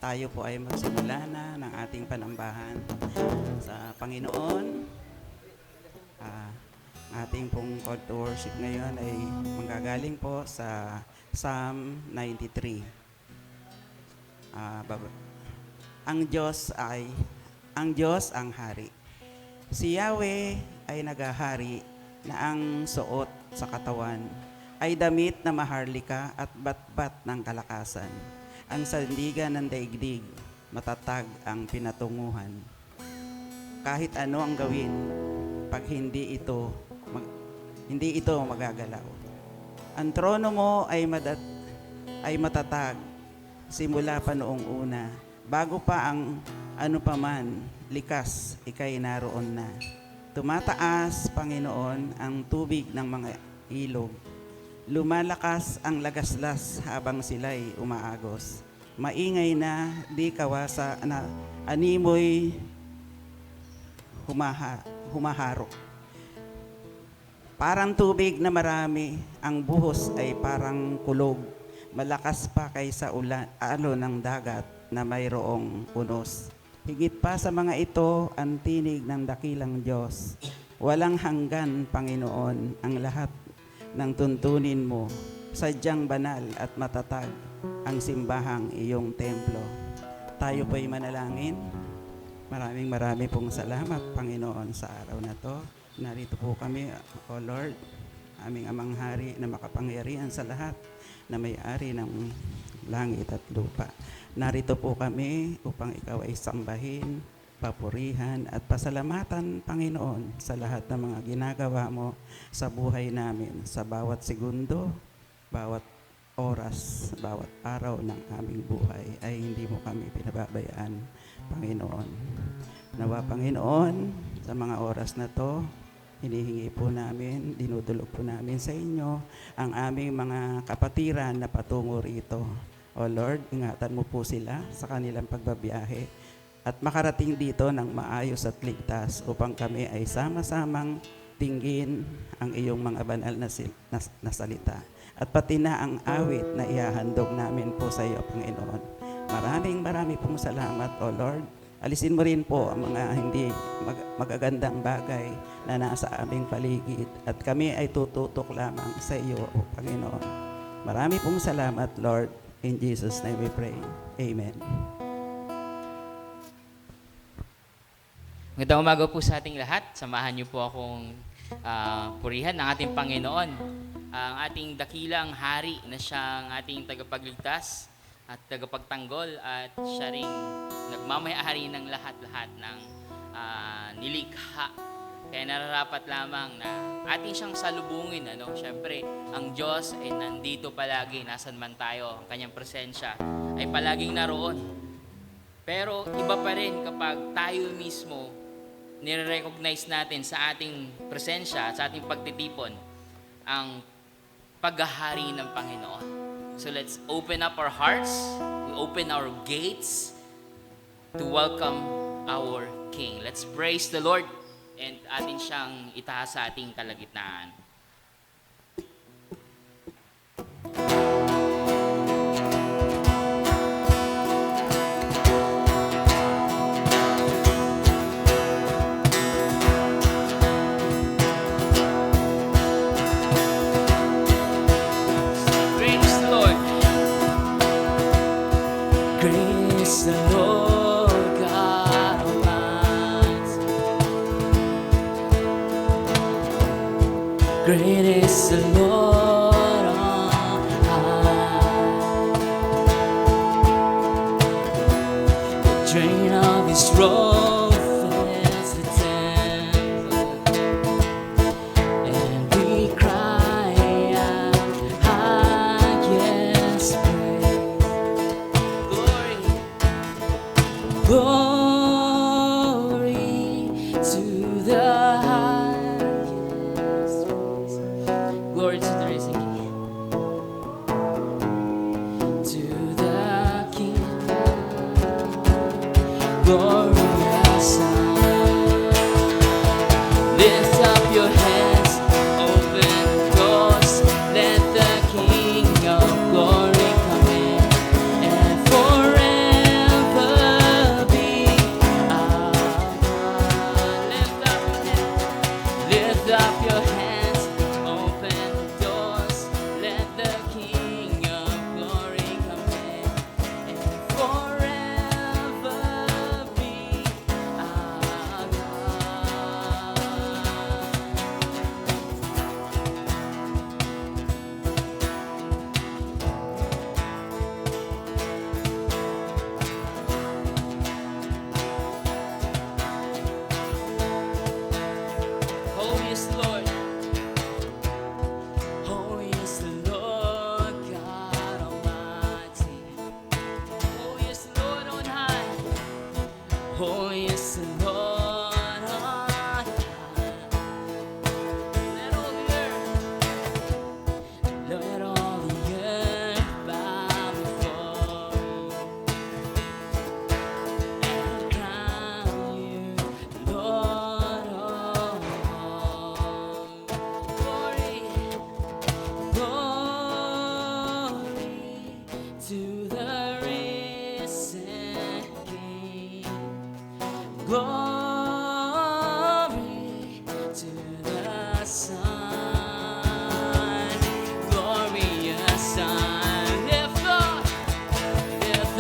Tayo po ay magsimula na ng ating panambahan sa Panginoon. Ating pong call to worship ngayon ay manggagaling po sa Psalm 93. Ang Diyos ang hari. Si Yahweh ay naghahari na ang suot sa katawan ay damit na maharlika at batbat ng kalakasan. Ang sandigan ng daigdig, matatag ang pinatunguhan. Kahit ano ang gawin, pag hindi ito magagalaw. Ang trono mo ay matatag simula pa noong una. Bago pa ang ano paman, likas, ika'y naroon na. Tumataas, Panginoon, ang tubig ng mga ilog. Lumalakas ang lagaslas habang sila'y umaagos. Maingay na, di kawasa na animoy humaharok. Parang tubig na marami, ang buhos ay parang kulog. Malakas pa kaysa alon ng dagat na mayroong unos. Higit pa sa mga ito ang tinig ng dakilang Diyos. Walang hanggan, Panginoon, ang lahat ng tuntunin mo. Sadyang banal at matatag ang simbahang iyong templo. Tayo po'y manalangin. Maraming pong salamat, Panginoon, sa araw na to. Narito po kami, O Lord, aming amang hari na makapangyarihan sa lahat, na may-ari ng langit at lupa. Narito po kami upang ikaw ay sambahin, papurihan at pasalamatan, Panginoon, sa lahat ng mga ginagawa mo sa buhay namin, sa bawat segundo, bawat oras, bawat araw ng aming buhay ay hindi mo kami pinababayaan, Panginoon. Nawa, Panginoon, sa mga oras na to, hinihingi po namin, dinudulog po namin sa inyo ang aming mga kapatiran na patungo rito. O Lord, ingatan mo po sila sa kanilang pagbabiyahe at makarating dito ng maayos at ligtas upang kami ay sama-samang tinggin ang iyong mga banal na salita. At pati na ang awit na ihahandog namin po sa iyo, Panginoon. Maraming pong salamat, O Lord. Alisin mo rin po ang mga hindi magagandang bagay na nasa aming paligid at kami ay tututok lamang sa iyo, O Panginoon. Marami pong salamat, Lord. In Jesus' name we pray. Amen. Magandang umaga po sa ating lahat. Samahan niyo po akong purihan ng ating Panginoon, ang ating dakilang hari na siyang ating tagapagligtas at tagapagtanggol at siya ring nagmamayari ng lahat-lahat ng nilikha. Kaya nararapat lamang na ating siyang salubungin. Siyempre, ang Diyos ay nandito palagi, nasan man tayo, ang kanyang presensya ay palaging naroon. Pero iba pa rin kapag tayo mismo nire-recognize natin sa ating presensya, sa ating pagtitipon, ang paghahari ng Panginoon. So let's open up our hearts, we open our gates to welcome our King. Let's praise the Lord and atin siyang itaas sa ating kalagitnaan. Praise the Lord. Praise the Lord God Almighty. Great is the Lord on high. The train of His robe fills the temple, and we cry out, highest praise. Glory to the highest praise. Glory to the risen King. To the King. Glorious Son. Lift up your hands, open doors, let the King of glory come in, and forever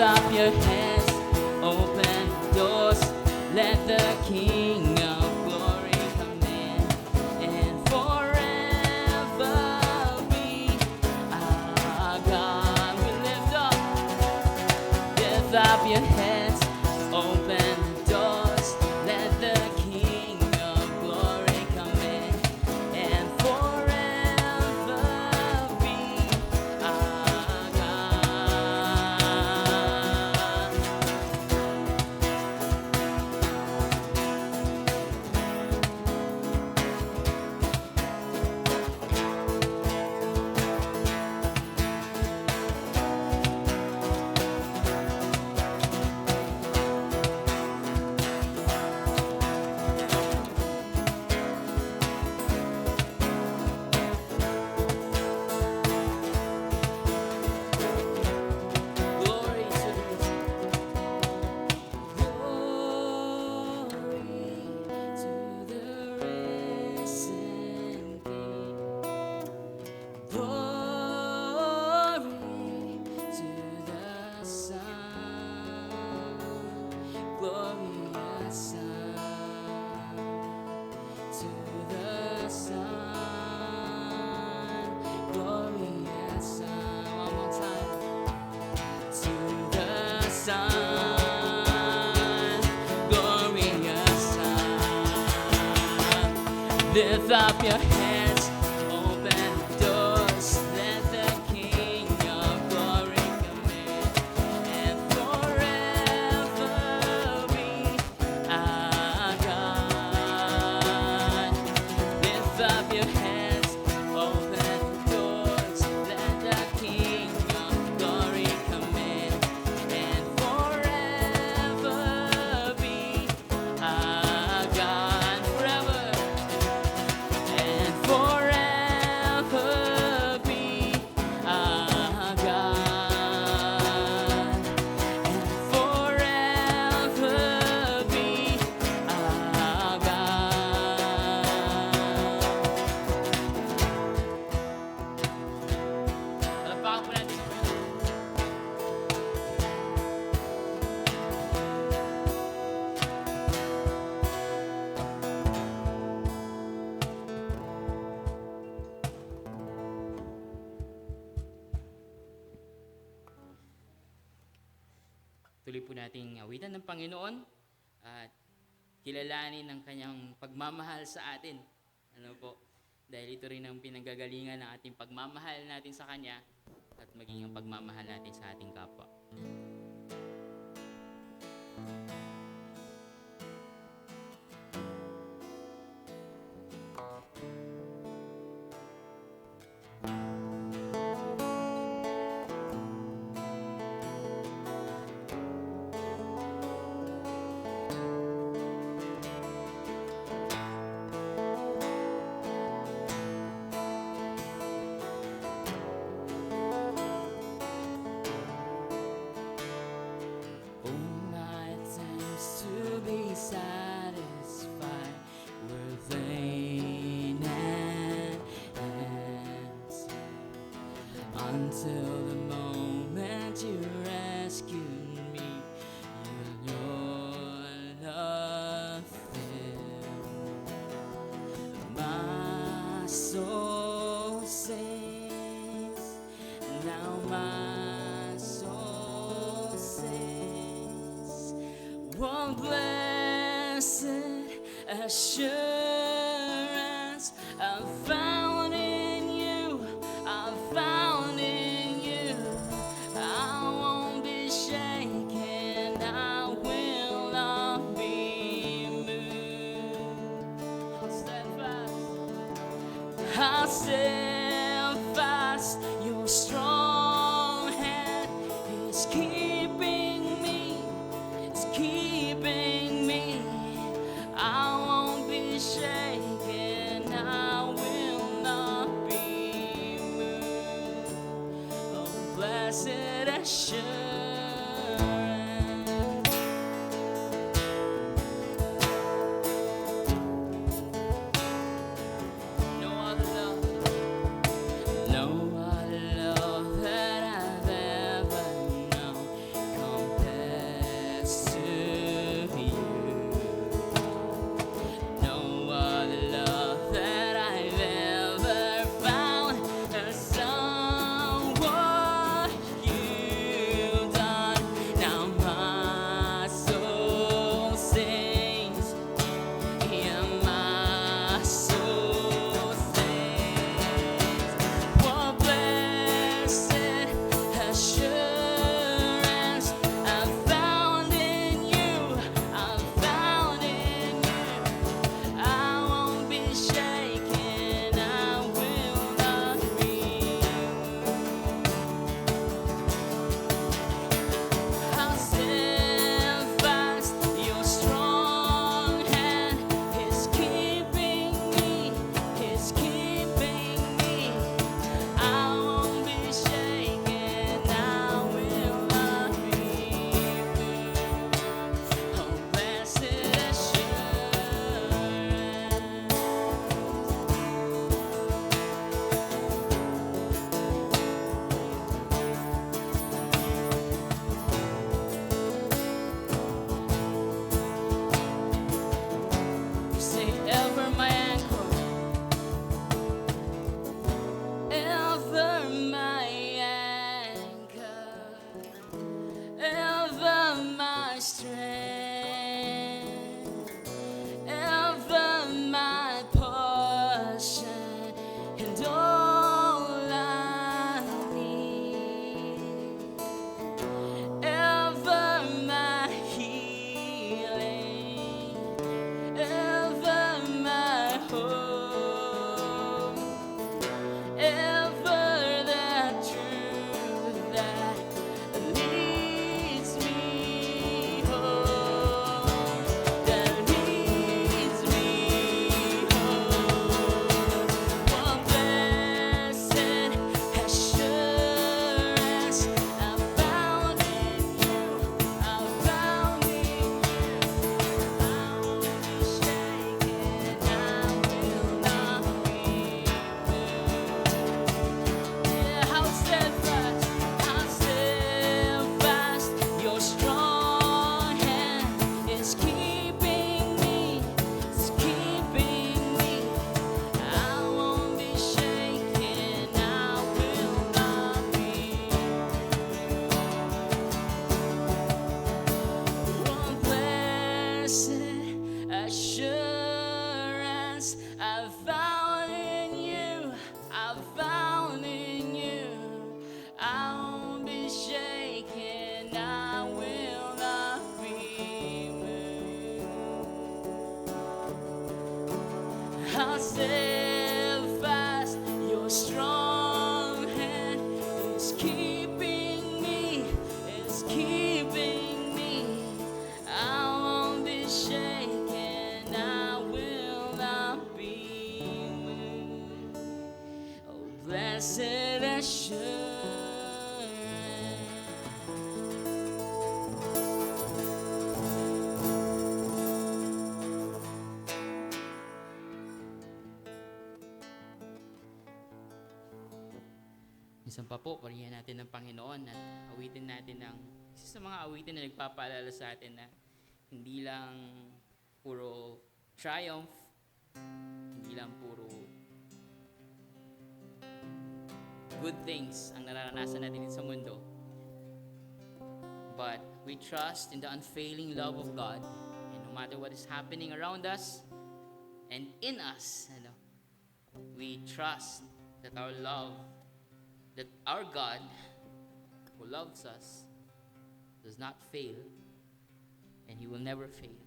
up your hands, open doors, let the King of Glory come in, and forever be our God. We lift up your hands, open doors, let the King of Glory come in, and forever be our God. Glory to the risen King. Glory to the Son, glorious Son, to the Son, glorious Son. One more time. To the Son, glorious Son. Lift up your hands, open doors, let the King of Glory come in, and forever be our God. Lift up your hands, open doors, let the King of Glory come in, and forever be our God. Forever and forever be our God, and forever be our God. Palakpakan po natin. Tuloy po nating awitan ng Panginoon at kilalanin ang kanyang pagmamahal sa atin. Ano po? Dahil ito rin ang pinanggagalingan ng ating pagmamahal natin sa Kanya at maging ang pagmamahal natin sa ating kapwa. All my attempts to be satisfied were vain and empty, until the moment you rescued me. Your love filled my soul sings. Now my soul sings. One blessed assurance I found in you. I found in you. I won't be shaken. I will not be moved. I'll stand fast. I'll stand fast. Your strong hand is keeping me. It's keeping me. I won't be shaken. I will not be moved. Oh, blessed assurance. No other love. No other love that I've ever known steadfast, your strong hand is keeping me, is keeping me. I won't be shaken, I will not be moved. Oh, blessed assurance. Minsan pa po, purihan natin ng Panginoon at awitin natin ng isa sa mga awitin na nagpapaalala sa atin na hindi lang puro triumph, hindi lang puro good things ang nararanasan natin sa mundo. But we trust in the unfailing love of God, and no matter what is happening around us and in us, we trust that our love, that our God, who loves us, does not fail, and He will never fail.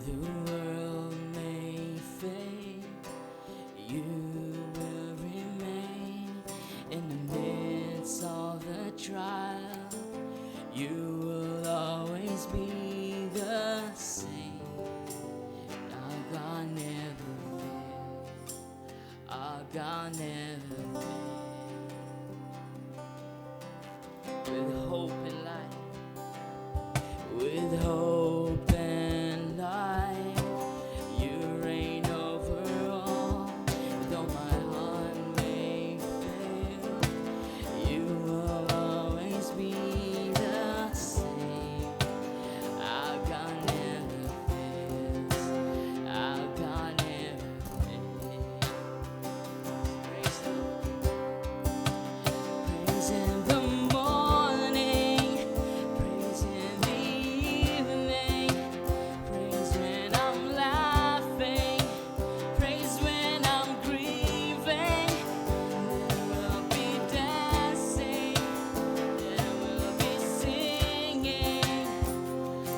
The world may fade, you will remain in the midst of the trial. You will always be the same. Our God never fails. Our God never fails. With hope and light, with hope and light, you reign over all. Though my heart may fail, you will always be the same. Our God never fails. Our God never fails. Praise the Lord. Praise in the morning, praise in the evening, praise when I'm laughing, praise when I'm grieving. There will be dancing, there will be singing.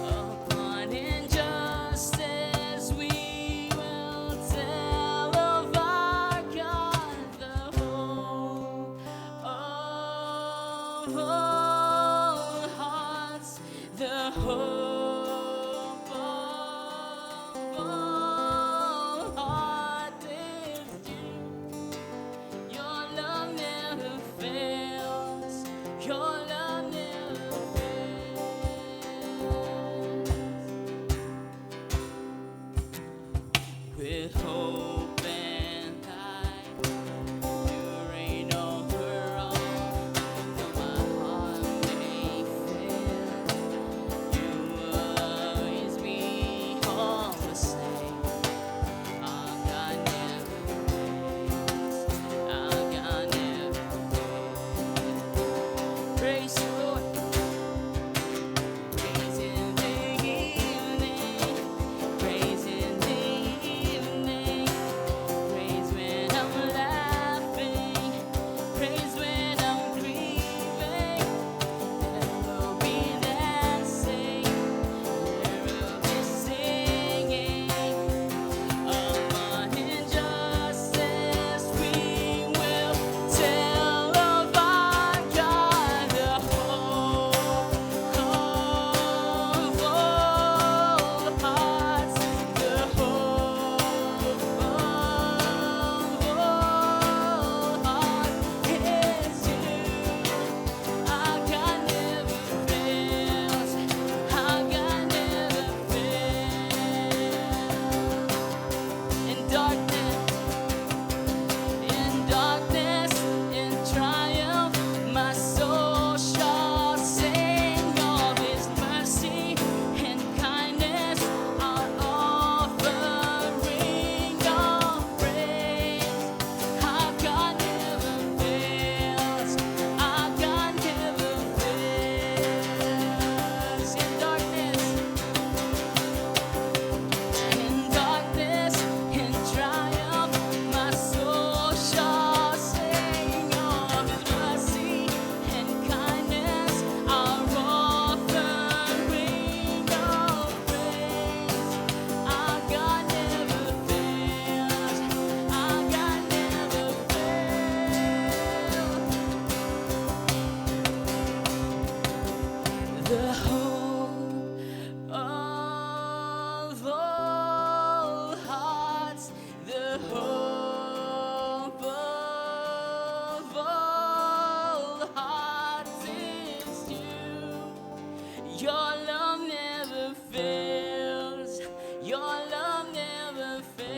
Upon injustice we will tell of our God, the hope of all hearts, the hope of all hearts is you. Your love never fails, your love never fails. With hope and light, you reign over all. Though my heart may fail, you the hope of all hearts, the hope of all hearts is you. Your love never fails. Your love never fails.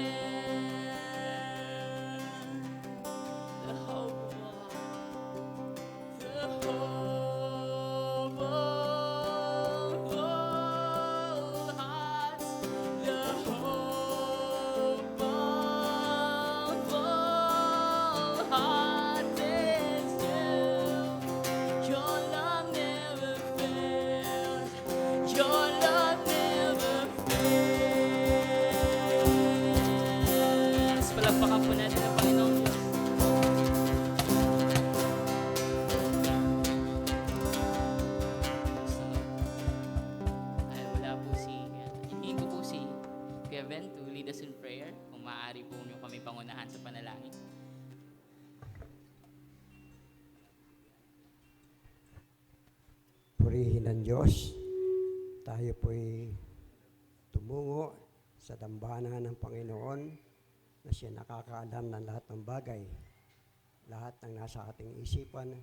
The hope of the hope of all hearts, the hope of all hearts is you. Your love never fails. Your love never fails. Palakpakan po natin ang Panginoong Diyos. Ay, wala po hingin ko po si Kuya Ben to lead us in prayer. Kung maaari po niyo kami pangunahan sa panalangin. Purihin ng Diyos. Tayo po'y tumungo sa dambana ng Panginoon na siya nakakaalam ng lahat ng bagay, lahat ng nasa ating isipan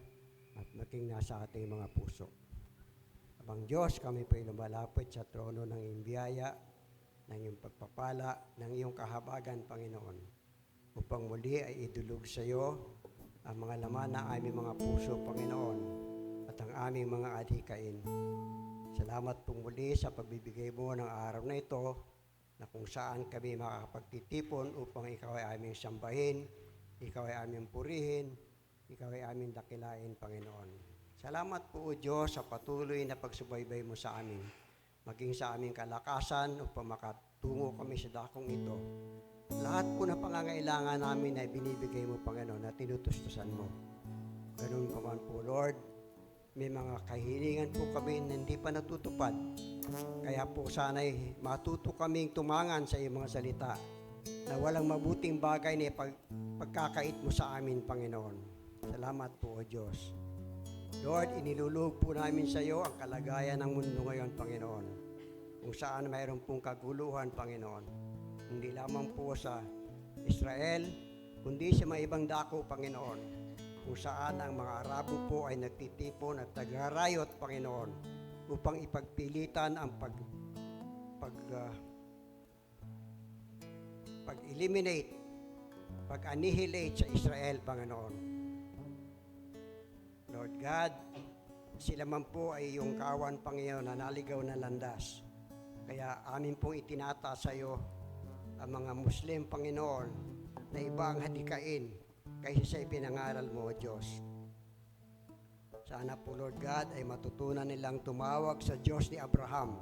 at maging nasa ating mga puso. Abang Diyos, kami po'y lumalapit sa trono ng iyong biyaya, ng iyong pagpapala, ng iyong kahabagan, Panginoon, upang muli ay idulog sa iyo ang mga laman ng aming mga puso, Panginoon, at ang aming mga adhikain. Salamat po muli sa pagbibigay mo ng araw na ito na kung saan kami makakapagtitipon upang ikaw ay aming sambahin, ikaw ay aming purihin, ikaw ay aming dakilain, Panginoon. Salamat po, O Diyos, sa patuloy na pagsubaybay mo sa amin, maging sa aming kalakasan upang makatungo kami sa dakong ito. Lahat po na pangangailangan namin ay binibigay mo, Panginoon, na tinutustusan mo. Ganun pa man po, Lord. May mga kahilingan po kami na hindi pa natutupad. Kaya po sana'y matuto kaming tumangan sa iyong mga salita na walang mabuting bagay na pagkakait mo sa amin, Panginoon. Salamat po, O Diyos. Lord, inilulog po namin sa iyo ang kalagayan ng mundo ngayon, Panginoon. Kung saan mayroon pong kaguluhan, Panginoon. Hindi lamang po sa Israel, kundi sa mga ibang dako, Panginoon. Kung saan ang mga Arabo po ay nagtitipon at nagrarayot, Panginoon, upang ipagpilitan ang pag-eliminate, pag-annihilate sa Israel, Panginoon. Lord God, sila man po ay iyong kawan, Panginoon, na naligaw na landas. Kaya amin pong itinata sa iyo ang mga Muslim, Panginoon, na iba ang hadikain kaysa sa ipinangaral mo, O Diyos. Sana po, Lord God, ay matutunan nilang tumawag sa Diyos ni Abraham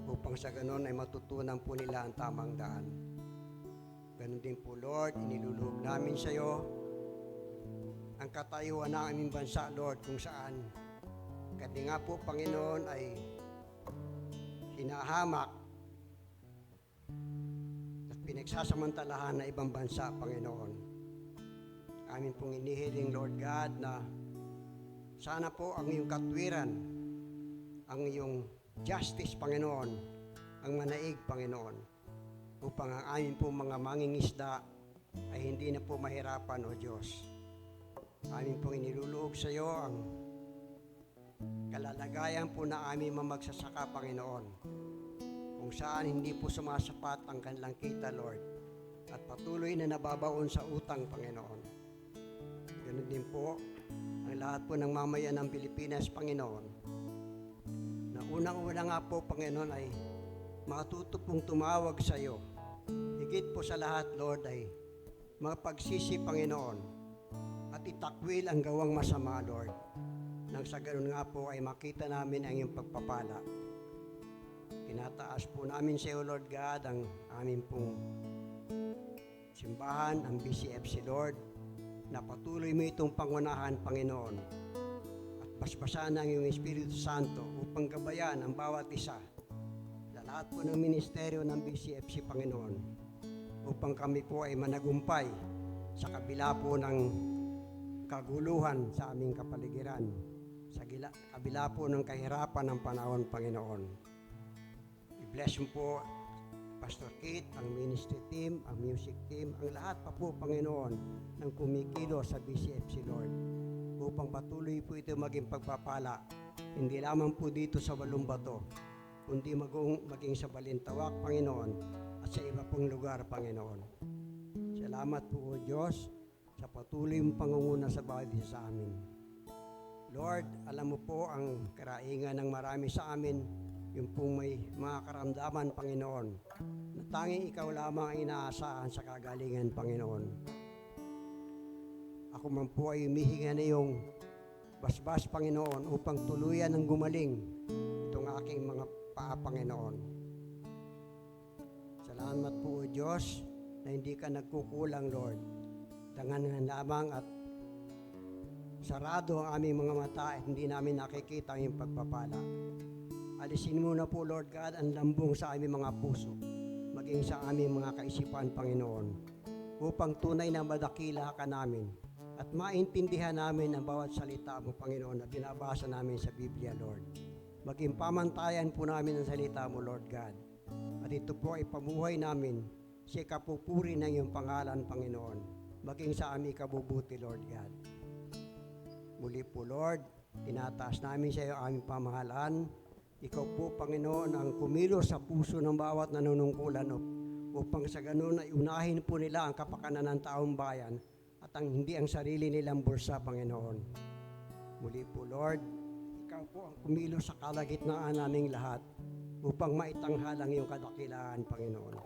upang sa ganon ay matutunan po nila ang tamang daan. Ganon din po, Lord, iniluluhog namin sa iyo ang katayuan ng aming bansa, Lord, kung saan kadi nga po, Panginoon, ay hinahamak at pinagsasamantalahan na ibang bansa, Panginoon. Amin pong inihiling, Lord God, na sana po ang iyong katwiran, ang iyong justice, Panginoon, ang manaig, Panginoon, upang ang amin pong mga mangingisda ay hindi na po mahirapan, O Diyos. Amin pong iniluluhog sa iyo ang kalalagayan po na aming mamagsasaka, Panginoon, kung saan hindi po sumasapat ang kanilang kita, Lord, at patuloy na nababaon sa utang, Panginoon. Ganun din po ang lahat po ng mamayan ng Pilipinas, Panginoon, na unang-una nga po, Panginoon, ay matuto pong tumawag sa iyo. Higit po sa lahat, Lord, ay mapagsisi, Panginoon, at itakwil ang gawang masama, Lord. Nang sa ganun nga po ay makita namin ang iyong pagpapala. Tinataas po namin sa iyo, Lord God, ang amin pong simbahan, ang BCFC, Lord, na patuloy mo itong pangunahan, Panginoon, at basbasan ng iyong Espiritu Santo upang gabayan ang bawat isa sa lahat po ng ministeryo ng BCFC, Panginoon, upang kami po ay managumpay sa kabila po ng kaguluhan sa aming kapaligiran, sa kabila po ng kahirapan ng panahon, Panginoon. I-bless mo po Pastor Kate, ang ministry team, ang music team, ang lahat pa po, Panginoon, ng kumikilo sa BCFC, Lord, upang patuloy po ito maging pagpapala, hindi lamang po dito sa Walong Bato, kundi maging sa Balintawak, Panginoon, at sa iba pong lugar, Panginoon. Salamat po, O Diyos, sa patuloy mong pangunguna sa bawat isa sa amin. Lord, alam mo po ang karaingan ng marami sa amin, yung pong may mga karamdaman, Panginoon, na tanging ikaw lamang ang inaasahan sa kagalingan, Panginoon. Ako man po ay humihinga na yung basbas, Panginoon, upang tuluyan ng gumaling itong aking mga paa, Panginoon. Salamat po, O Diyos, na hindi ka nagkukulang, Lord. Danganan lamang at sarado ang aming mga mata at hindi namin nakikita ang iyong pagpapala. Alisin mo na po, Lord God, ang lambong sa aming mga puso, maging sa aming mga kaisipan, Panginoon, upang tunay na madakila ka namin at maintindihan namin ang bawat salita mo, Panginoon, na binabasa namin sa Biblia, Lord. Maging pamantayan po namin ang salita mo, Lord God. At ito po ay pamuhay namin sa ikapupuri ng iyong pangalan, Panginoon, maging sa aming kabubuti, Lord God. Muli po, Lord, tinataas namin sa iyo ang aming pamahalaan. Ikaw po, Panginoon, ang kumilos sa puso ng bawat nanunungkulan upang sa ganun ay unahin po nila ang kapakanan ng taong bayan at hindi ang sarili nilang bursa, Panginoon. Muli po, Lord, ikaw po ang kumilos sa kalagitnaan naming lahat upang maitanghal ang iyong kadakilaan, Panginoon.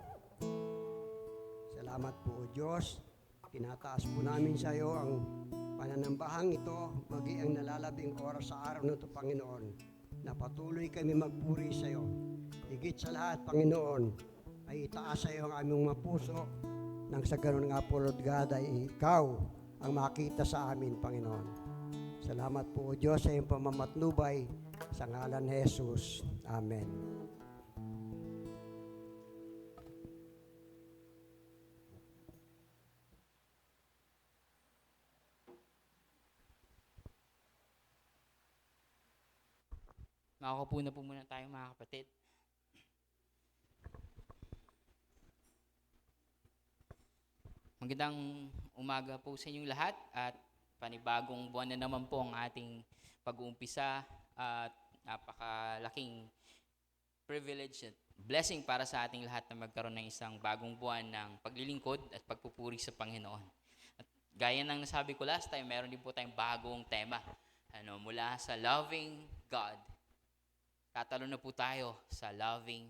Salamat po, O Diyos. Tinataas po namin sa iyo ang pananambahang ito, magi ang nalalabing oras sa araw na ito, Panginoon, na patuloy kami magpuri sa iyo. Higit sa lahat, Panginoon, ay itaas sa iyo ang aming mga puso nang sa ganun nga po, Lord God, ay ikaw ang makita sa amin, Panginoon. Salamat po, O Diyos, sa iyong pamamatnubay sa ngalan ni Jesus. Amen. Makakaupo na po muna tayo, mga kapatid. Magandang umaga po sa inyong lahat at panibagong buwan na naman po ang ating pag-uumpisa at napakalaking privilege at blessing para sa ating lahat na magkaroon ng isang bagong buwan ng paglilingkod at pagpupuri sa Panginoon. At gaya ng nasabi ko last time, meron din po tayong bagong tema. Mula sa loving God, tatalo na po tayo sa loving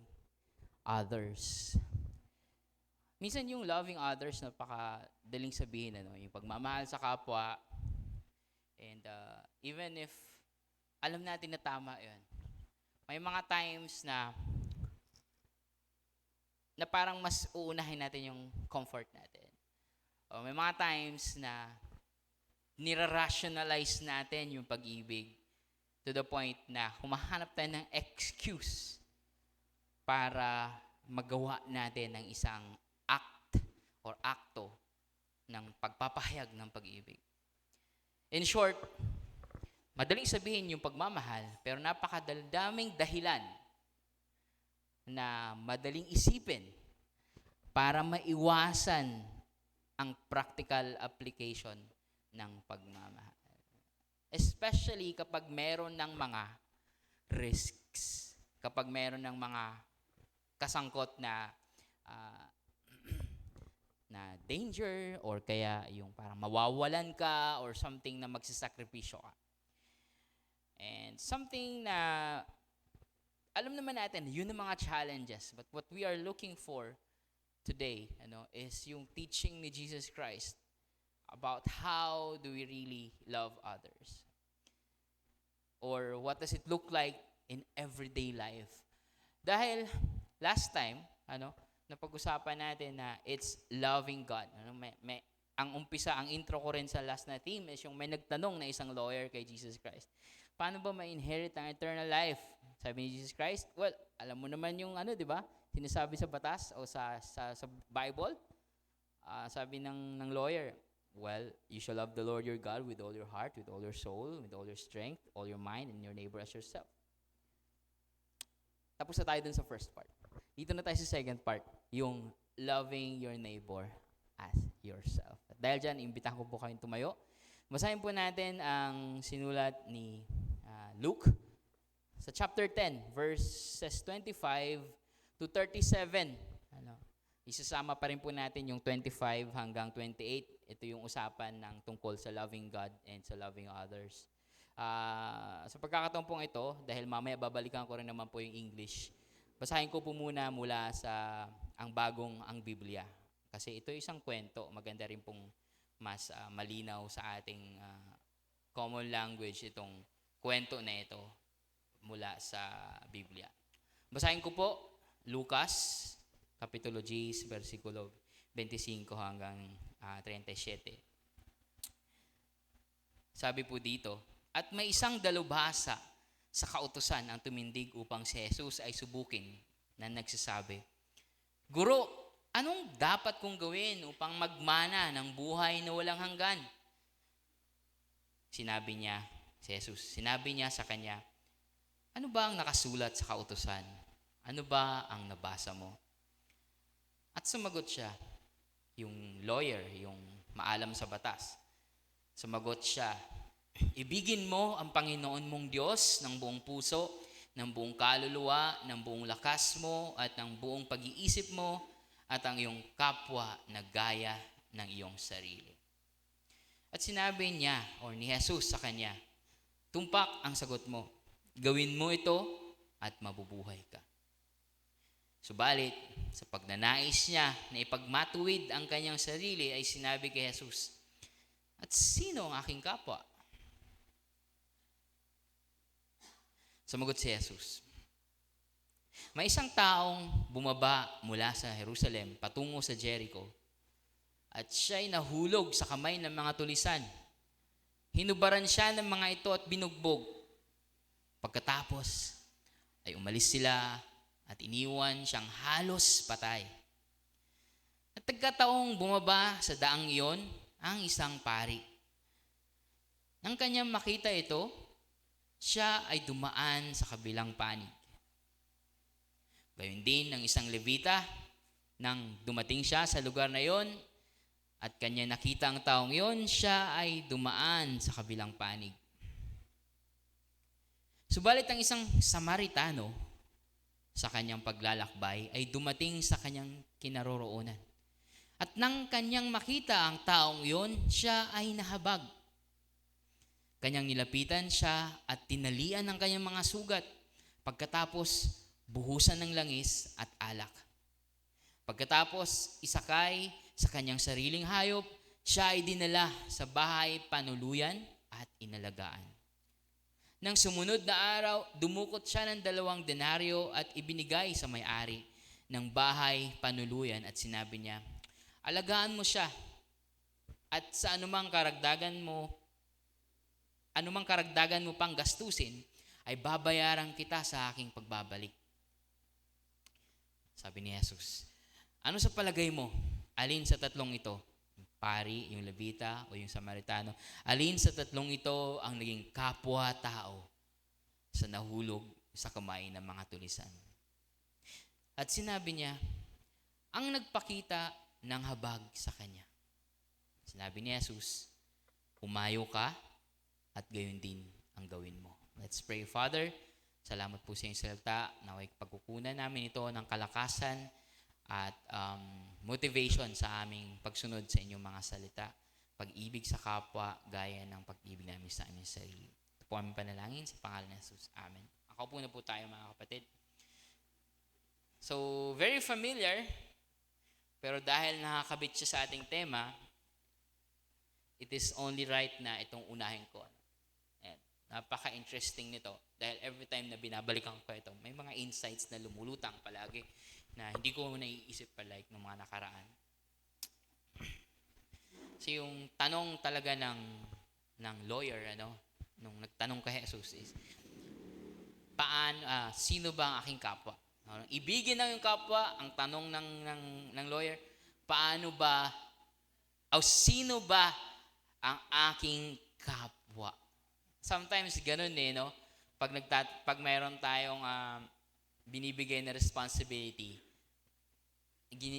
others. Minsan yung loving others, napakadaling sabihin, yung pagmamahal sa kapwa. And even if alam natin na tama yun, may mga times na parang mas uunahin natin yung comfort natin. O may mga times na nira-rationalize natin yung pag-ibig to the point na humahanap tayo ng excuse para magawa natin ng isang act or akto ng pagpapahayag ng pag-ibig. In short, madaling sabihin yung pagmamahal, pero napakadaming dahilan na madaling isipin para maiwasan ang practical application ng pagmamahal. Especially kapag meron ng mga risks, kapag meron ng mga kasangkot na na danger or kaya yung parang mawawalan ka or something na magsisakripisyo ka. And something na alam naman natin, yun ang mga challenges. But what we are looking for today, is yung teaching ni Jesus Christ about how do we really love others. Or what does it look like in everyday life. Dahil last time, napag-usapan natin na it's loving God. Ang umpisa, ang intro ko rin sa last na theme is yung may nagtanong na isang lawyer kay Jesus Christ. Paano ba ma-inherit ang eternal life? Sabi ni Jesus Christ, well, alam mo naman yung di ba? Sinasabi sa batas o sa Bible. Sabi ng lawyer, Well, you shall love the Lord your God with all your heart, with all your soul, with all your strength, all your mind, and your neighbor as yourself. Tapos na tayo dun sa first part. Dito na tayo sa second part, yung loving your neighbor as yourself. At dahil dyan, imbitahan ko po kayong tumayo. Basahin po natin ang sinulat ni Luke sa chapter 10, verses 25 to 37. Isasama pa rin po natin yung 25 hanggang 28. Ito yung usapan ng tungkol sa loving God and sa loving others. Sa pagkakataon pong ito, dahil mamaya babalikan ko rin naman po yung English, basahin ko po muna mula sa ang Biblia. Kasi ito isang kwento, maganda rin pong mas malinaw sa ating common language itong kwento na ito mula sa Biblia. Basahin ko po, Lucas, Kapitulo 10, versikulo 25 hanggang 37. Sabi po dito, at may isang dalubhasa sa kautusan ang tumindig upang si Jesus ay subukin na nagsasabi, Guro, anong dapat kong gawin upang magmana ng buhay na walang hanggan? Sinabi niya sa kanya, ano ba ang nakasulat sa kautusan? Ano ba ang nabasa mo? At sumagot siya, yung lawyer, yung maalam sa batas. Sumagot siya, ibigin mo ang Panginoon mong Diyos ng buong puso, ng buong kaluluwa, ng buong lakas mo, at ng buong pag-iisip mo, at ang iyong kapwa na gaya ng iyong sarili. At sinabi niya, o ni Jesus sa kanya, tumpak ang sagot mo, gawin mo ito at mabubuhay ka. Subalit, sa pagnanais niya na ipagmatuwid ang kanyang sarili ay sinabi kay Jesus, at sino ang aking kapwa? Sumagot si Jesus, may isang taong bumaba mula sa Jerusalem patungo sa Jericho at siya'y nahulog sa kamay ng mga tulisan. Hinubaran siya ng mga ito at binugbog. Pagkatapos ay umalis sila at iniwan siyang halos patay. At nagkataong bumaba sa daang iyon ang isang pari. Nang kanyang makita ito, siya ay dumaan sa kabilang panig. Gayon din ng isang Levita, nang dumating siya sa lugar na iyon at kanya nakita ang taong iyon, siya ay dumaan sa kabilang panig. Subalit ang isang Samaritano, sa kanyang paglalakbay ay dumating sa kanyang kinaroroonan. At nang kanyang makita ang taong iyon, siya ay nahabag. Kanyang nilapitan siya at tinalian ng kanyang mga sugat. Pagkatapos, buhusan ng langis at alak. Pagkatapos, isakay sa kanyang sariling hayop, siya ay dinala sa bahay panuluyan at inalagaan. Nang sumunod na araw, dumukot siya ng 2 denaryo at ibinigay sa may-ari ng bahay panuluyan at sinabi niya, alagaan mo siya at sa anumang karagdagan mo pang gastusin, ay babayaran kita sa aking pagbabalik. Sabi ni Jesus, ano sa palagay mo? Alin sa tatlong ito? Yung pari, yung Levita, o yung Samaritano? Alin sa tatlong ito ang naging kapwa-tao sa nahulog sa kamay ng mga tulisan? At sinabi niya, ang nagpakita ng habag sa kanya. Sinabi ni Jesus, umayo ka at gayon din ang gawin mo. Let's pray. Father, salamat po sa iyong salita. Naway pagkukunan namin ito ng kalakasan at motivation sa aming pagsunod sa inyong mga salita. Pag-ibig sa kapwa, gaya ng pag-ibig namin sa aming sarili. Ito po aming panalangin sa pangalan ni Jesus. Amen. Ako po na po tayo mga kapatid. So, very familiar, pero dahil nakakabit siya sa ating tema, it is only right na itong unahin ko. Ayan. Napaka-interesting nito dahil every time na binabalikan ko ito, may mga insights na lumulutang palagi na hindi ko naiisip pa like ng mga nakaraan. So yung tanong talaga ng lawyer, nung nagtanong kay Jesus is, sino ba ang aking kapwa? Ibigin ng yung kapwa, ang tanong ng lawyer, paano ba O sino ba ang aking kapwa? Sometimes ganun no? Pag mayroon tayong binibigay na responsibility,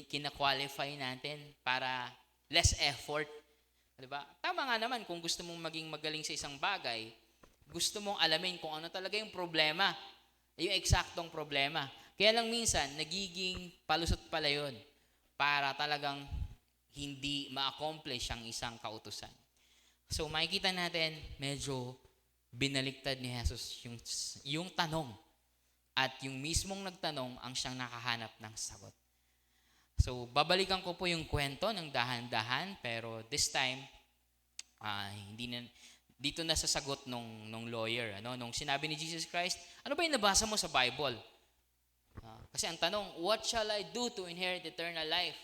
kina-qualify natin para less effort. Diba? Tama nga naman, kung gusto mong maging magaling sa isang bagay, gusto mong alamin kung ano talaga yung problema, yung eksaktong problema. Kaya lang minsan, nagiging palusot pala yun para talagang hindi ma-accomplish ang isang kautusan. So makikita natin, medyo binaliktad ni Jesus yung tanong. At yung mismong nagtanong ang siyang nakahanap ng sagot. So babalikan ko po yung kwento ng dahan-dahan, pero this time, dito na sa sagot nung lawyer. Nung sinabi ni Jesus Christ, ano ba yung nabasa mo sa Bible? Kasi ang tanong, what shall I do to inherit eternal life?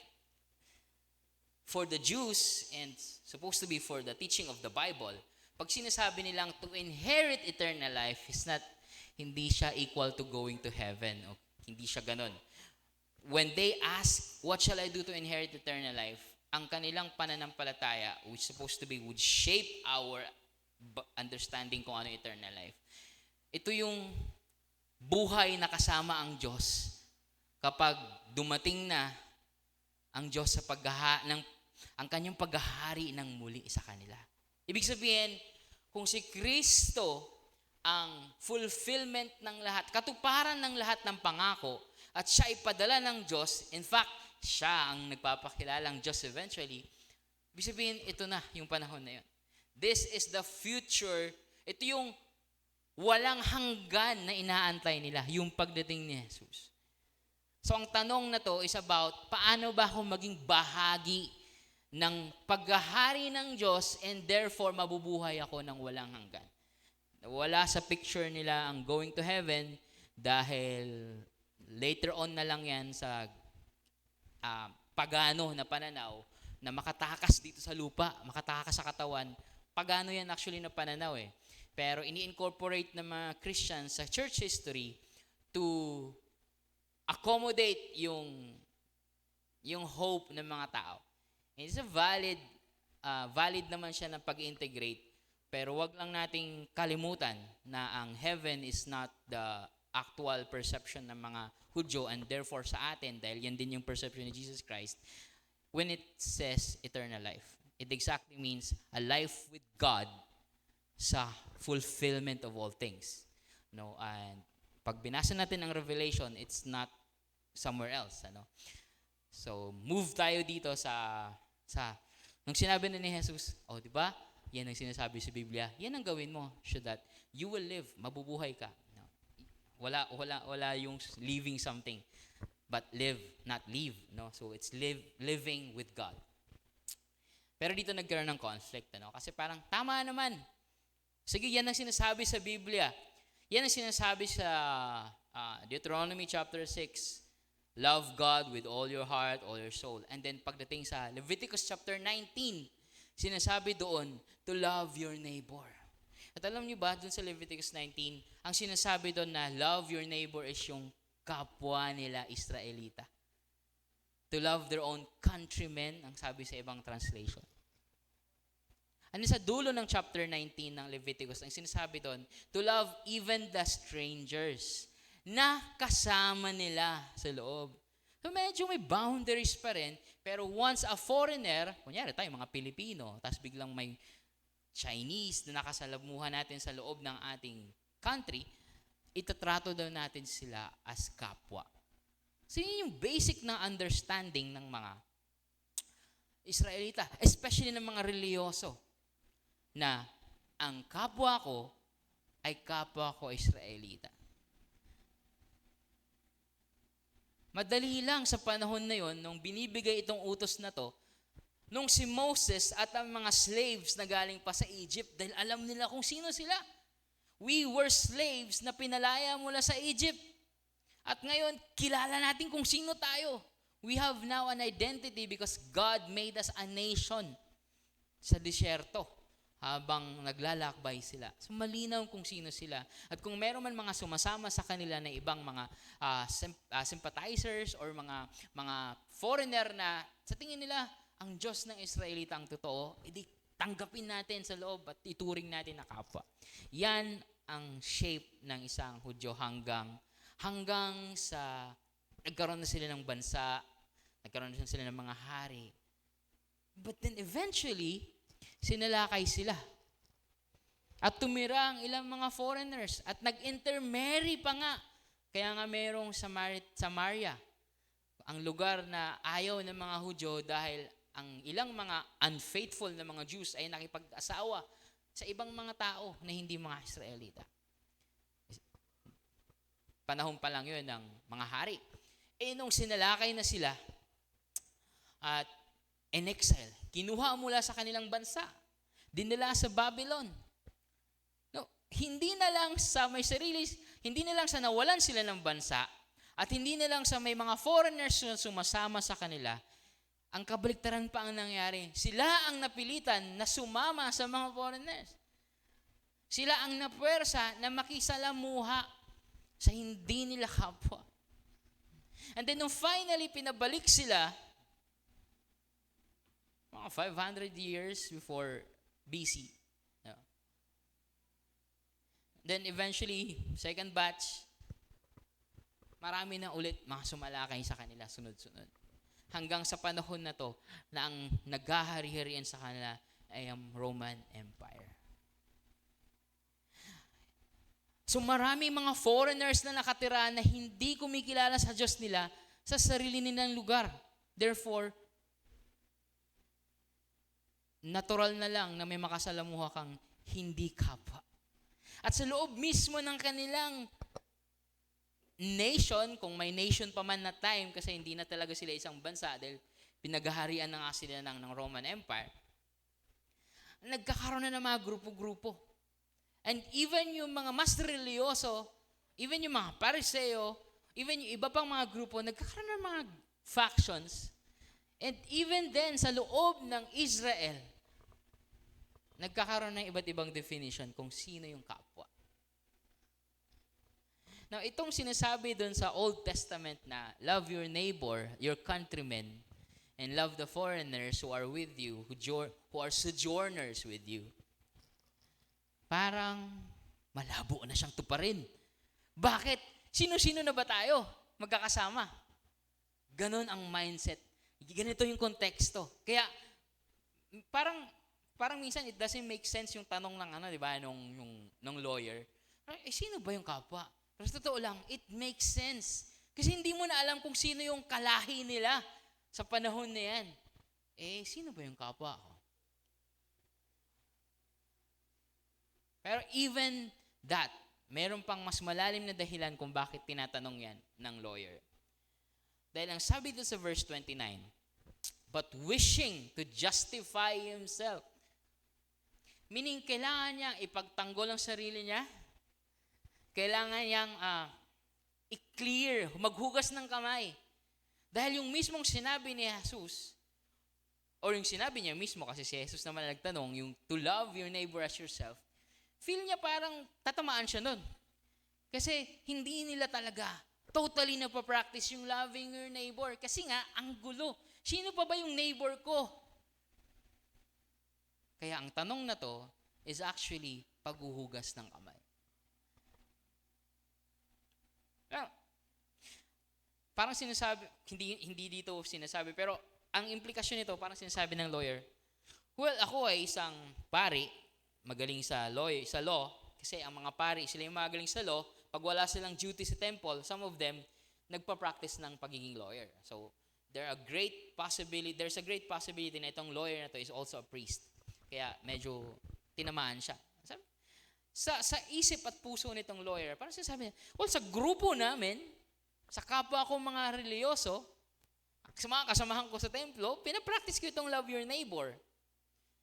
For the Jews, and supposed to be for the teaching of the Bible, pag sinasabi nilang to inherit eternal life is not, hindi siya equal to going to heaven. O, hindi siya ganun. When they ask, what shall I do to inherit eternal life? Ang kanilang pananampalataya, which supposed to be, would shape our understanding kung ano eternal life. Ito yung buhay na kasama ang Diyos kapag dumating na ang Diyos sa ang kanyang paghahari ng muli sa kanila. Ibig sabihin, kung si Kristo ang fulfillment ng lahat, katuparan ng lahat ng pangako, at siya ipadala ng Diyos, in fact, siya ang nagpapakilalang Diyos eventually, ibig sabihin, ito na yung panahon na yun. This is the future. Ito yung walang hanggan na inaantay nila, yung pagdating ni Jesus. So ang tanong na to is about, paano ba ako maging bahagi ng paghahari ng Diyos and therefore mabubuhay ako ng walang hanggan. Wala sa picture nila ang going to heaven dahil later on na lang yan sa pagano na pananaw na makatakas dito sa lupa, makatakas sa katawan. Pagano yan actually na pananaw Pero ini-incorporate ng mga Christians sa church history to accommodate yung hope ng mga tao. And it's a valid naman siya ng pag-integrate, pero wag lang nating kalimutan na ang heaven is not the actual perception ng mga Hudyo, and therefore sa atin, dahil yan din yung perception ni Jesus Christ, when it says eternal life, it exactly means a life with God sa fulfillment of all things. And pag binasa natin ang Revelation, it's not somewhere else. So, move tayo dito sa nung sinabi na ni Jesus, di ba? Yan ang sinasabi sa Biblia. Yan ang gawin mo so that you will live, mabubuhay ka. Wala yung living something, but live, not live. So, it's living with God. Pero dito nagkaroon ng conflict. Kasi parang, tama naman. Sige, yan ang sinasabi sa Biblia. Yan ang sinasabi sa Deuteronomy chapter 6. Love God with all your heart, all your soul. And then pagdating sa Leviticus chapter 19, sinasabi doon, to love your neighbor. At alam niyo ba, doon sa Leviticus 19, ang sinasabi doon na love your neighbor is yung kapwa nila Israelita. To love their own countrymen, ang sabi sa ibang translation. Ano sa dulo ng chapter 19 ng Leviticus, ang sinasabi doon, to love even the strangers na kasama nila sa loob. So medyo may boundaries pa rin, pero once a foreigner, kunyari tayo mga Pilipino, tapos biglang may Chinese na nakasalamuhan natin sa loob ng ating country, itatrato daw natin sila as kapwa. So yun yung basic na understanding ng mga Israelita, especially ng mga reliyoso, na ang kapwa ko ay kapwa ko Israelita. Madali lang sa panahon na yon, nung binibigay itong utos na to, nung si Moses at ang mga slaves na galing pa sa Egypt, dahil alam nila kung sino sila. We were slaves na pinalaya mula sa Egypt. At ngayon, kilala natin kung sino tayo. We have now an identity because God made us a nation sa disyerto habang naglalakbay sila. So malinaw kung sino sila. At kung meron man mga sumasama sa kanila na ibang mga sympathizers or mga foreigner na sa tingin nila ang Diyos ng Israelita ang totoo, edi tanggapin natin sa loob at ituring natin na kapwa. Yan ang shape ng isang Hudyo hanggang sa nagkaroon na sila ng bansa, nagkaroon na sila ng mga hari. But then eventually, sinalakay sila. At tumira ang ilang mga foreigners at nag-intermarry pa nga. Kaya nga merong Samaria, ang lugar na ayaw ng mga Hudyo dahil ang ilang mga unfaithful na mga Jews ay nakipag-asawa sa ibang mga tao na hindi mga Israelita. Panahon pa lang yun ng mga hari. Nung sinalakay na sila at in exile, kinuha mula sa kanilang bansa, dinala sa Babylon. No, hindi na lang sa may sarili, hindi na lang sa nawalan sila ng bansa, at hindi na lang sa may mga foreigners na sumasama sa kanila. Ang kabaliktaran pa ang nangyari. Sila ang napilitan na sumama sa mga foreigners. Sila ang napuwersa na makisalamuha sa hindi nila kapwa. And then nung finally pinabalik sila, mga 500 years before BC. No? Then eventually, second batch, marami na ulit mga sumalakay sa kanila sunod-sunod. Hanggang sa panahon na to, na ang naghahari-harian sa kanila ay ang Roman Empire. So maraming mga foreigners na nakatira na hindi kumikilala sa Diyos nila sa sarili nilang lugar. Therefore, natural na lang na may makasalamuha kang hindi kapwa. At sa loob mismo ng kanilang nation, kung may nation pa man na time, kasi hindi na talaga sila isang bansa dahil pinaghaharian na nga sila ng Roman Empire, nagkakaroon na ng mga grupo-grupo. And even yung mga mas religyoso, even yung mga Pariseo, even yung iba pang mga grupo, nagkakaroon ng mga factions. And even then, sa loob ng Israel, nagkakaroon ng iba't ibang definition kung sino yung kapwa. Now, itong sinasabi doon sa Old Testament na love your neighbor, your countrymen, and love the foreigners who are with you, who are sojourners with you. Parang malabo na siyang tuparin. Bakit? Sino-sino na ba tayo magkakasama? Ganon ang mindset. Ganito yung konteksto. Kaya parang minsan it doesn't make sense yung tanong ng di ba, nung lawyer. Sino ba yung kapwa? Pero sa totoo lang, it makes sense. Kasi hindi mo na alam kung sino yung kalahi nila sa panahon na yan. Sino ba yung kapwa ko? Pero even that, meron pang mas malalim na dahilan kung bakit tinatanong yan ng lawyer. Dahil ang sabi doon sa verse 29, but wishing to justify himself. Meaning, kailangan niyang ipagtanggol ang sarili niya. Kailangan niyang i-clear, maghugas ng kamay. Dahil yung mismong sinabi ni Jesus, or yung sinabi niya mismo, kasi si Jesus naman nagtanong, yung to love your neighbor as yourself, feel niya parang tatamaan siya nun. Kasi hindi nila talaga totally napapractice yung loving your neighbor. Kasi nga, ang gulo. Sino pa ba yung neighbor ko? Kaya ang tanong na to is actually paghuhugas ng kamay. Parang sinasabi, hindi dito sinasabi, pero ang implikasyon nito, parang sinasabi ng lawyer, well, ako ay isang pari, magaling sa law, kasi ang mga pari, sila yung magaling sa law, pag wala silang duty sa temple, some of them, nagpa-practice ng pagiging lawyer. So, there's a great possibility na itong lawyer na to is also a priest. Kaya medyo tinamaan siya. Sa isip at puso nitong lawyer, parang sinasabi niya, well, sa grupo namin, sa kapwa ko mga religyoso, sa mga kasamahan ko sa templo, pinapractice ko itong love your neighbor.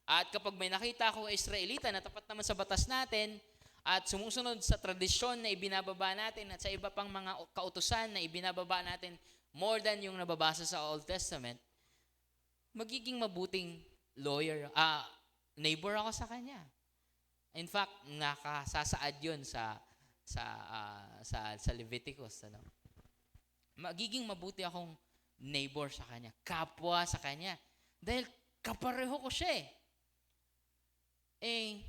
At kapag may nakita ko Israelita na tapat naman sa batas natin, at sumusunod sa tradisyon na ibinababa natin, at sa iba pang mga kautusan na ibinababa natin, more than yung nababasa sa Old Testament, magiging mabuting neighbor ako sa kanya. In fact, nakasasaad yun sa Leviticus. Magiging mabuti akong neighbor sa kanya, kapwa sa kanya. Dahil kapareho ko siya eh.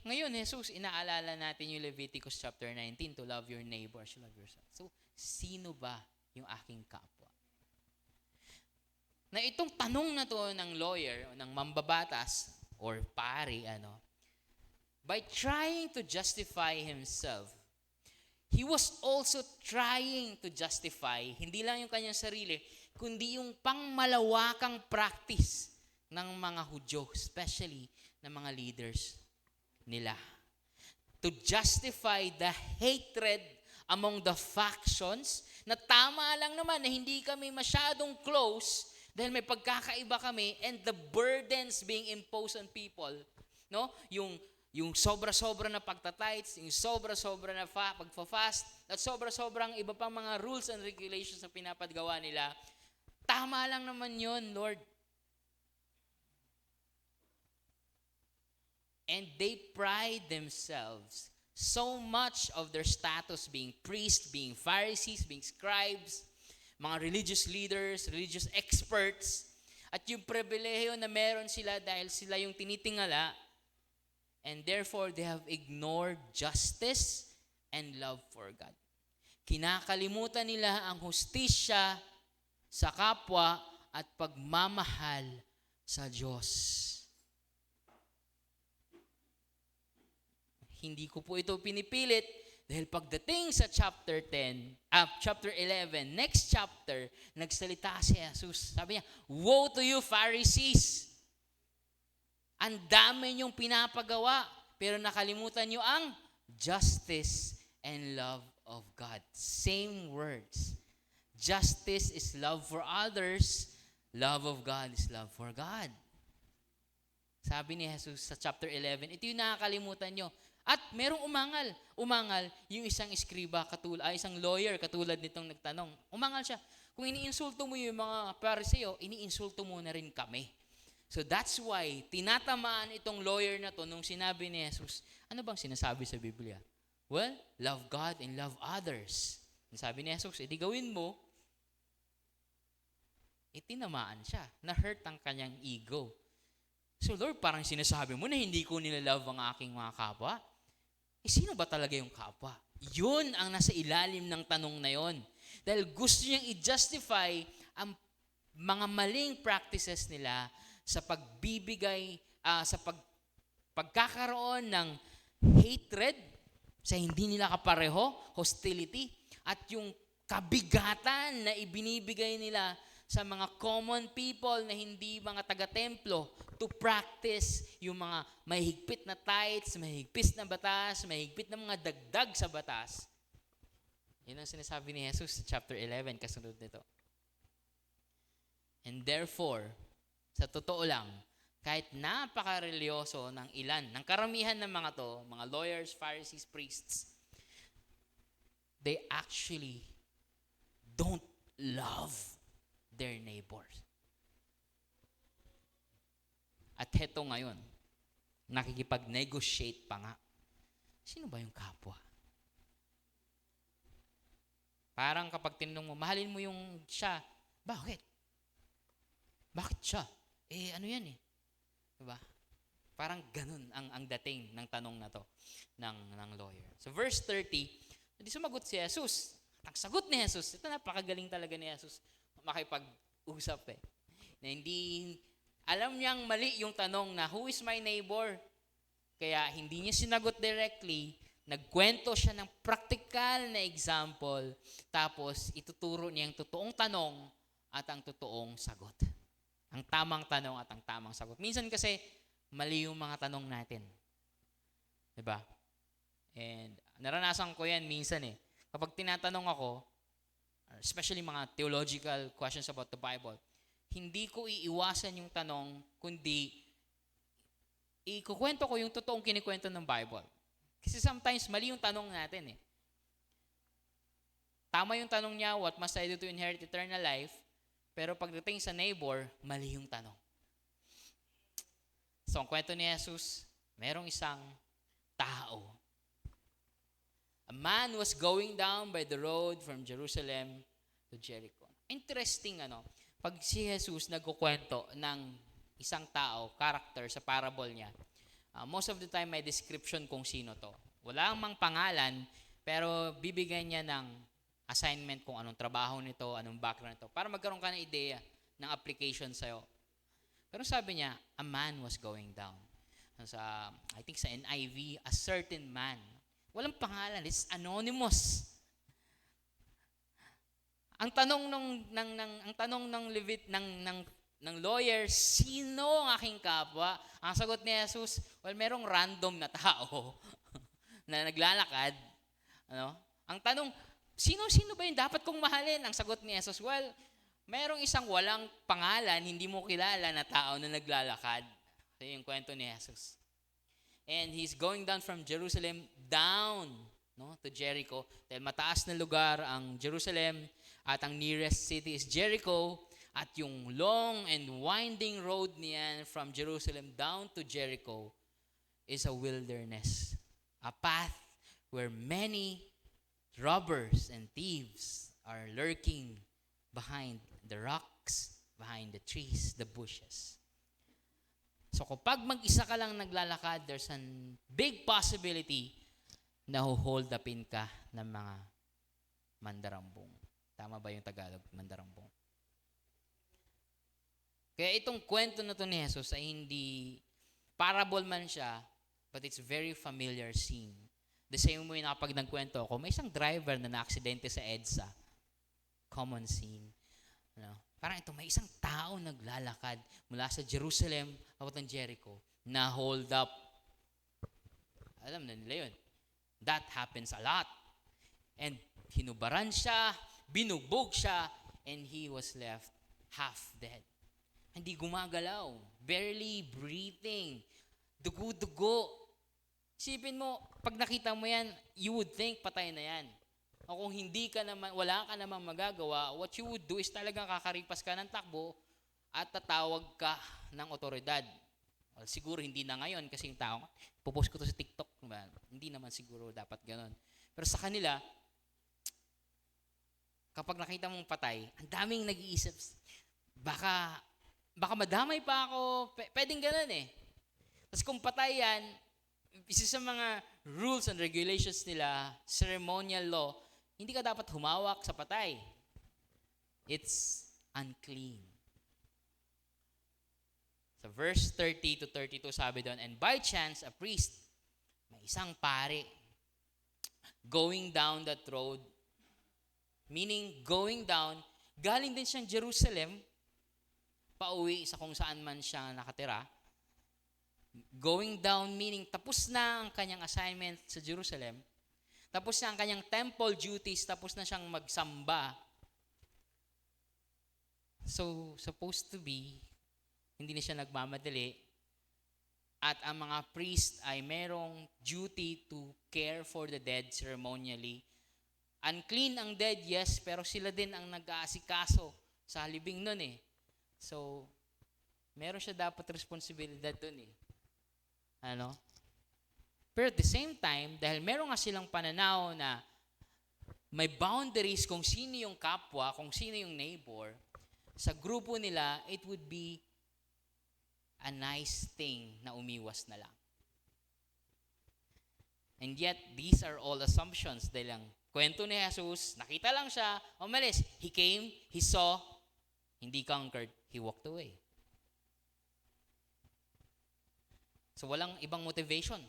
Ngayon, Jesus, inaalala natin yung Leviticus chapter 19, to love your neighbor as you love yourself. So, sino ba yung aking kapwa? Na itong tanong na to ng lawyer, ng mambabatas, or pari, by trying to justify himself, he was also trying to justify, hindi lang yung kanyang sarili, kundi yung pangmalawakang practice ng mga Hudyo, especially ng mga leaders nila. To justify the hatred among the factions, na tama lang naman na hindi kami masyadong close dahil may pagkakaiba kami, and the burdens being imposed on people, no? Yung sobra-sobra na pagtatights, yung sobra-sobra na pagfa-fast, at sobra-sobrang iba pang mga rules and regulations na pinapadgawa nila. Tama lang naman yun, Lord. And they pride themselves so much of their status being priests, being Pharisees, being scribes, mga religious leaders, religious experts, at yung pribilehiyo na meron sila dahil sila yung tinitingala, and therefore they have ignored justice and love for God. Kinakalimutan nila ang hustisya sa kapwa at pagmamahal sa Diyos. Hindi ko po ito pinipilit dahil pagdating sa chapter 11, next chapter, nagsalita si Jesus. Sabi niya, "Woe to you, Pharisees! Ang dami niyong pinapagawa, pero nakalimutan niyo ang justice and love of God." Same words. Justice is love for others. Love of God is love for God. Sabi ni Jesus sa chapter 11, ito yung nakakalimutan nyo. At merong umangal yung isang eskriba, isang lawyer katulad nitong nagtanong. Umangal siya. Kung iniinsulto mo yung mga Pariseo, iniinsulto mo na rin kami. So that's why tinatamaan itong lawyer na to nung sinabi ni Jesus, ano bang sinasabi sa Biblia? Well, love God and love others. Sabi ni Jesus, edi gawin mo, tinamaan siya. Na-hurt ang kanyang ego. So Lord, parang sinasabi mo na hindi ko nilalove ang aking mga kapwa. Sino ba talaga yung kapwa? Yun ang nasa ilalim ng tanong na yon. Dahil gusto niyang i-justify ang mga maling practices nila sa pagbibigay, sa pagkakaroon ng hatred, sa hindi nila kapareho, hostility, at yung kabigatan na ibinibigay nila sa mga common people na hindi mga taga-templo to practice yung mga mahigpit na tithes, mahigpit na batas, mahigpit na mga dagdag sa batas. Yun ang sinasabi ni Jesus sa chapter 11, kasunod nito. And therefore, sa totoo lang, kahit napaka-religyoso ng ilan, ng karamihan ng mga to, mga lawyers, Pharisees, priests, they actually don't love their neighbors. At heto ngayon, nakikipag-negotiate pa nga. Sino ba yung kapwa? Parang kapag tinanong mo, mahalin mo yung siya. Bakit? Bakit siya? Ano yan eh? Diba? Parang ganun ang dating ng tanong na to ng lawyer. So verse 30, hindi sumagot si Jesus. Ang sagot ni Jesus, ito napakagaling talaga ni Jesus makipag-usap eh. Na hindi, alam niyang mali yung tanong na, who is my neighbor? Kaya hindi niya sinagot directly, nagkwento siya ng practical na example, tapos ituturo niya ang totoong tanong at ang totoong sagot. Ang tamang tanong at ang tamang sagot. Minsan kasi, mali yung mga tanong natin. Diba? And naranasan ko yan minsan eh. Kapag tinatanong ako, especially mga theological questions about the Bible, hindi ko iiwasan yung tanong, kundi ikukwento ko yung totoong kinikwento ng Bible. Kasi sometimes mali yung tanong natin eh. Tama yung tanong niya, what must I do to inherit eternal life? Pero pagdating sa neighbor, mali yung tanong. So ang kwento ni Jesus, merong isang tao. A man was going down by the road from Jerusalem to Jericho. Interesting pag si Jesus nagkukwento ng isang tao, character sa parable niya, most of the time may description kung sino to. Wala mang pangalan, pero bibigyan niya ng assignment kung anong trabaho nito, anong background nito, para magkaroon ka ng ideya ng application sa'yo. Pero sabi niya, a man was going down. I think sa NIV, a certain man. Walang pangalan, it's anonymous. Ang tanong ng lawyer, sino ang aking kapwa? Ang sagot ni Jesus, well, merong random na tao na naglalakad. Ano? Ang tanong, sino ba yung dapat kong mahalin? Ang sagot ni Jesus, well, merong isang walang pangalan, hindi mo kilala na tao na naglalakad. Ito yung kwento ni Jesus. And he's going down from Jerusalem down, to Jericho. Dahil mataas na lugar ang Jerusalem at ang nearest city is Jericho. At yung long and winding road niyan from Jerusalem down to Jericho is a wilderness. A path where many robbers and thieves are lurking behind the rocks, behind the trees, the bushes. So kapag mag-isa ka lang naglalakad, there's a big possibility na hold upin ka ng mga mandarambong. Tama ba yung Tagalog, mandarambong? Kaya itong kwento na to ni Jesus ay hindi parable man siya, but it's very familiar scene. The same way na kapag nagkwento ako, may isang driver na na-aksidente sa EDSA. Common scene. Parang ito, may isang tao naglalakad mula sa Jerusalem papuntang Jericho na hold up. Alam na nila yun. That happens a lot. And hinubaran siya, binugbog siya, and he was left half dead. Hindi gumagalaw. Barely breathing. Dugo-dugo. Isipin mo, pag nakita mo yan, you would think patay na yan. O kung hindi ka naman, wala ka namang magagawa, what you would do is talagang kakaripas ka ng takbo at tatawag ka ng otoridad. Well, siguro hindi na ngayon kasi yung tao, pupost ko to sa TikTok. Diba? Hindi naman siguro dapat ganon. Pero sa kanila, kapag nakita mong patay, ang daming nag-iisip, baka madamay pa ako, pwedeng ganon eh. Tapos kung patay yan, isa sa mga rules and regulations nila, ceremonial law, hindi ka dapat humawak sa patay. It's unclean. Sa verse 30 to 32 sabi doon, and by chance, a priest, may isang pare, going down that road, meaning going down, galing din siyang Jerusalem, pauwi sa kung saan man siya nakatira. Going down meaning tapos na ang kanyang assignment sa Jerusalem, tapos na ang kanyang temple duties, tapos na siyang magsamba. So, supposed to be, hindi na siya nagmamadali, at ang mga priest ay merong duty to care for the dead ceremonially. Unclean ang dead, yes, pero sila din ang nag-aasikaso sa libing nun eh. So, meron siya dapat responsibilidad dun eh. Pero at the same time, dahil meron nga silang pananaw na may boundaries kung sino yung kapwa, kung sino yung neighbor, sa grupo nila, it would be a nice thing na umiwas na lang. And yet, these are all assumptions dahil ang kwento ni Jesus, nakita lang siya, umalis. He came, he saw, hindi conquered, he walked away. So walang ibang motivation.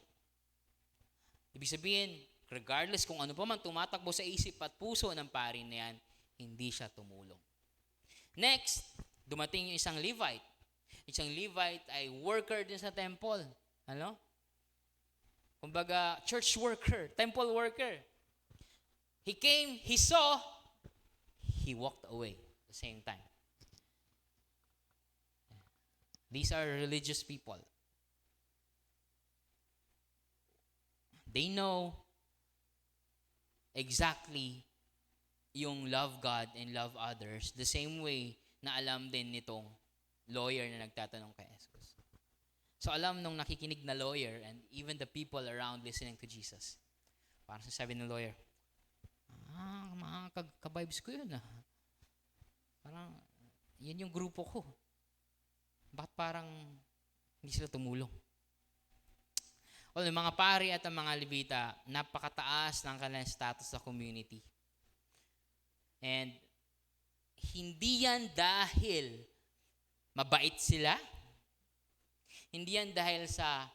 Ibig sabihin, regardless kung ano pa man tumatakbo sa isip at puso ng pari na yan, hindi siya tumulong. Next, dumating yung isang Levite. Isang Levite ay worker din sa temple. Kumbaga, church worker, temple worker. He came, he saw, he walked away at the same time. These are religious people. They know exactly yung love God and love others the same way na alam din nitong lawyer na nagtatanong kay Jesus. So alam nung nakikinig na lawyer and even the people around listening to Jesus. Parang sabi ng lawyer, mga ka-vibes ko yun . Parang, yan yung grupo ko. bakit parang hindi sila tumulong? Well, yung mga pari at ang mga Levita, napakataas ng kanilang status sa community. And hindi yan dahil mabait sila, hindi yan dahil sa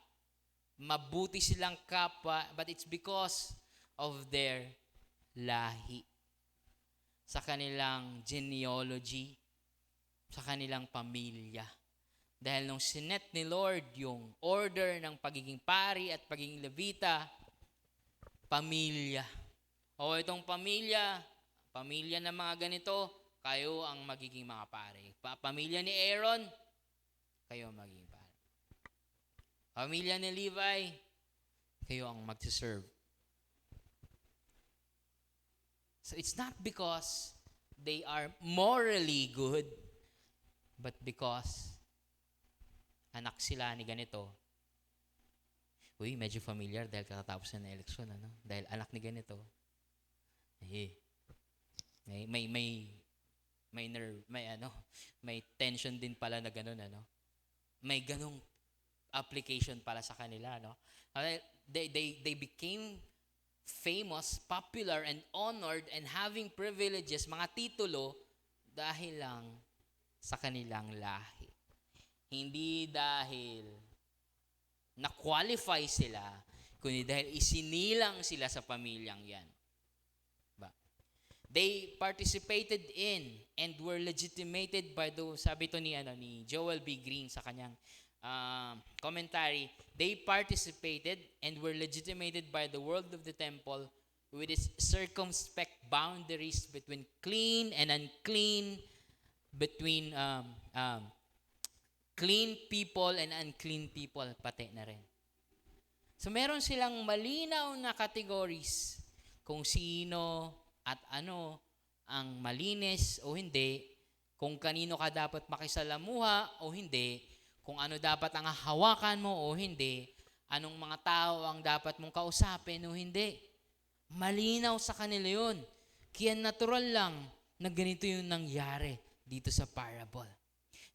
mabuti silang kapwa, but it's because of their lahi, sa kanilang genealogy, sa kanilang pamilya. Dahil nung sinet ni Lord yung order ng pagiging pari at pagiging Levita, pamilya. O itong pamilya ng mga ganito, kayo ang magiging mga pari. Pamilya ni Aaron, kayo ang magiging pari. Pamilya ni Levi, kayo ang magsiserve. So it's not because they are morally good, but because anak sila ni ganito. Uy, medyo familiar dahil kakatapos na ng eleksyon, ano? Dahil anak ni ganito. May nerve, may tension din pala na ganun, ano? May ganung application pala sa kanila, no? They became famous, popular, and honored, and having privileges, mga titulo, dahil lang sa kanilang lahi. Hindi dahil na-qualify sila, kundi dahil isinilang sila sa pamilyang yan. Ba? They participated in and were legitimated by those, sabi to ni Joel B. Green sa kanyang commentary, they participated and were legitimated by the world of the temple with its circumspect boundaries between clean and unclean, between clean people and unclean people, pati na rin. So meron silang malinaw na categories kung sino at ano ang malinis o hindi, kung kanino ka dapat makisalamuha o hindi, kung ano dapat ang hawakan mo o hindi, anong mga tao ang dapat mong kausapin o hindi. Malinaw sa kanila yun. Kaya natural lang na ganito yung nangyari dito sa parable.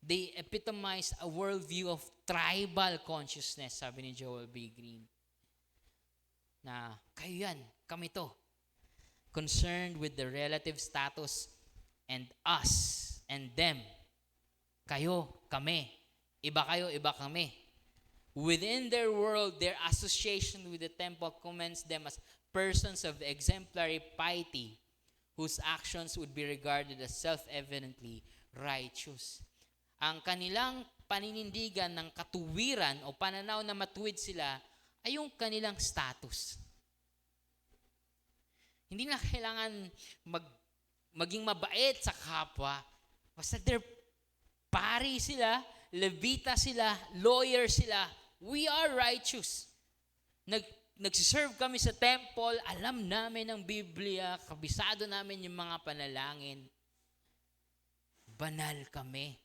They epitomize a worldview of tribal consciousness, sabi ni Joel B. Green. Na kayo yan, kami to. Concerned with the relative status and us and them. Kayo, kami. Iba kayo, iba kami. Within their world, their association with the temple commends them as persons of exemplary piety whose actions would be regarded as self-evidently righteous. Ang kanilang paninindigan ng katuwiran o pananaw na matuwid sila ay yung kanilang status. Hindi na kailangan maging mabait sa kapwa. Basta they're pari sila, Levita sila, lawyer sila. We are righteous. Nagsiserve kami sa temple, alam namin ang Biblia, kabisado namin yung mga panalangin. Banal kami.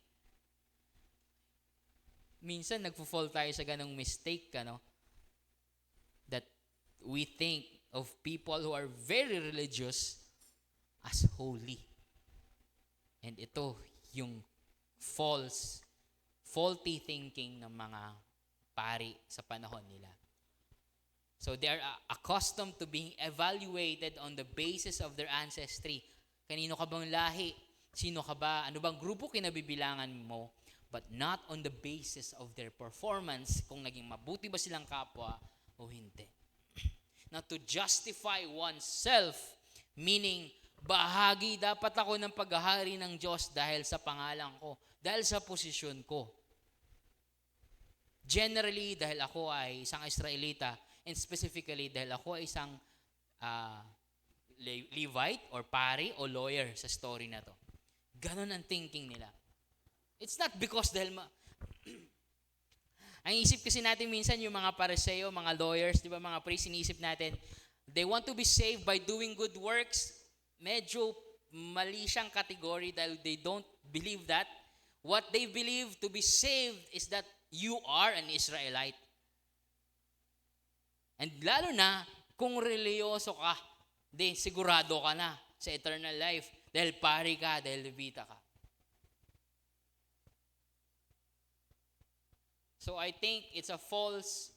Minsan nagfo-fall tayo sa ganong mistake, that we think of people who are very religious as holy. And ito yung faulty thinking ng mga pari sa panahon nila. So they are accustomed to being evaluated on the basis of their ancestry. Kanino ka bang lahi? Sino ka ba? Ano bang grupo kinabibilangan mo? But not on the basis of their performance, kung naging mabuti ba silang kapwa o hindi. Now, to justify oneself, meaning, bahagi dapat ako ng paghahari ng Diyos dahil sa pangalan ko, dahil sa posisyon ko. Generally, dahil ako ay isang Israelita, and specifically dahil ako ay isang Levite or pari o lawyer sa story na to. Ganon ang thinking nila. It's not because dahil ang isip kasi natin minsan yung mga pariseo, mga lawyers, di ba, mga priests, iniisip natin, they want to be saved by doing good works. Medyo mali siyang category dahil they don't believe that. What they believe to be saved is that you are an Israelite. And lalo na, kung religyoso ka, sigurado ka na sa eternal life dahil pari ka, dahil Levita ka. So I think it's a false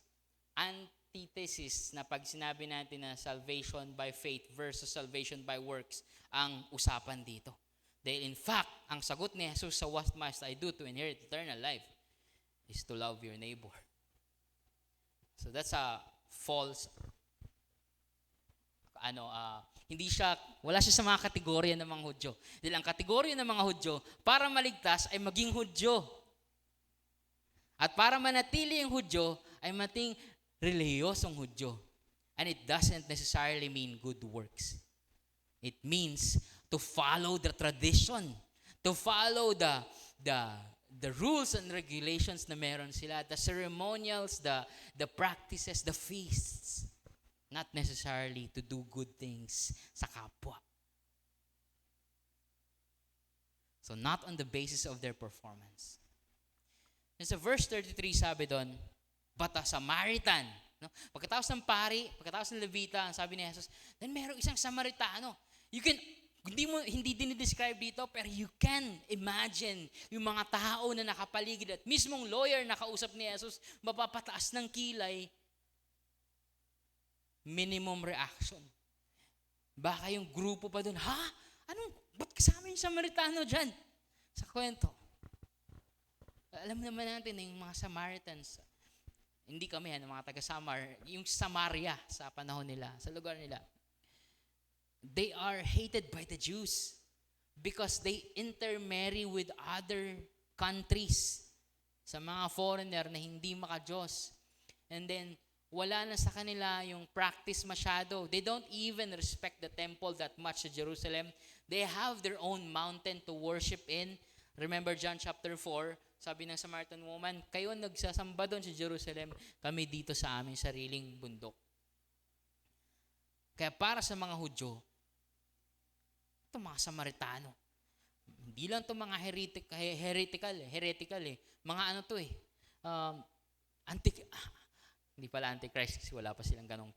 antithesis na pag sinabi natin na salvation by faith versus salvation by works ang usapan dito. Dahil in fact, ang sagot ni Jesus sa what must I do to inherit eternal life is to love your neighbor. So that's a false wala siya sa mga kategorya ng mga Hudyo. Dahil ang kategorya ng mga Hudyo, para maligtas ay maging Hudyo. At para manatili ang Hudyo, ay mating relihiyosong Hudyo. And it doesn't necessarily mean good works. It means to follow the tradition, to follow the rules and regulations na meron sila, the ceremonials, the practices, the feasts. Not necessarily to do good things sa kapwa. So not on the basis of their performance. And sa verse 33 sabi doon, but a Samaritan. No? Pagkatapos ng pari, pagkatapos ng Levita, ang sabi ni Jesus, then merong isang Samaritano. Hindi dinidescribe dito, pero you can imagine yung mga tao na nakapaligid at mismong lawyer na kausap ni Jesus, mapapataas ng kilay, minimum reaction. Baka yung grupo pa doon, ba't kasama yung Samaritano dyan? Sa kwento. Alam naman natin na yung mga Samaritans, hindi kami mga taga-Samar, yung Samaria sa panahon nila, sa lugar nila, they are hated by the Jews because they intermarry with other countries sa mga foreigner na hindi maka-Diyos. And then, wala na sa kanila yung practice masyado. They don't even respect the temple that much sa Jerusalem. They have their own mountain to worship in. Remember John chapter 4, sabi ng Samaritan woman, kayo nagsasamba doon sa Jerusalem, kami dito sa aming sariling bundok. Kaya para sa mga Hudyo, ito mga Samaritano, hindi lang ito mga heretical eh. Mga hindi pala antichrist kasi wala pa silang ganong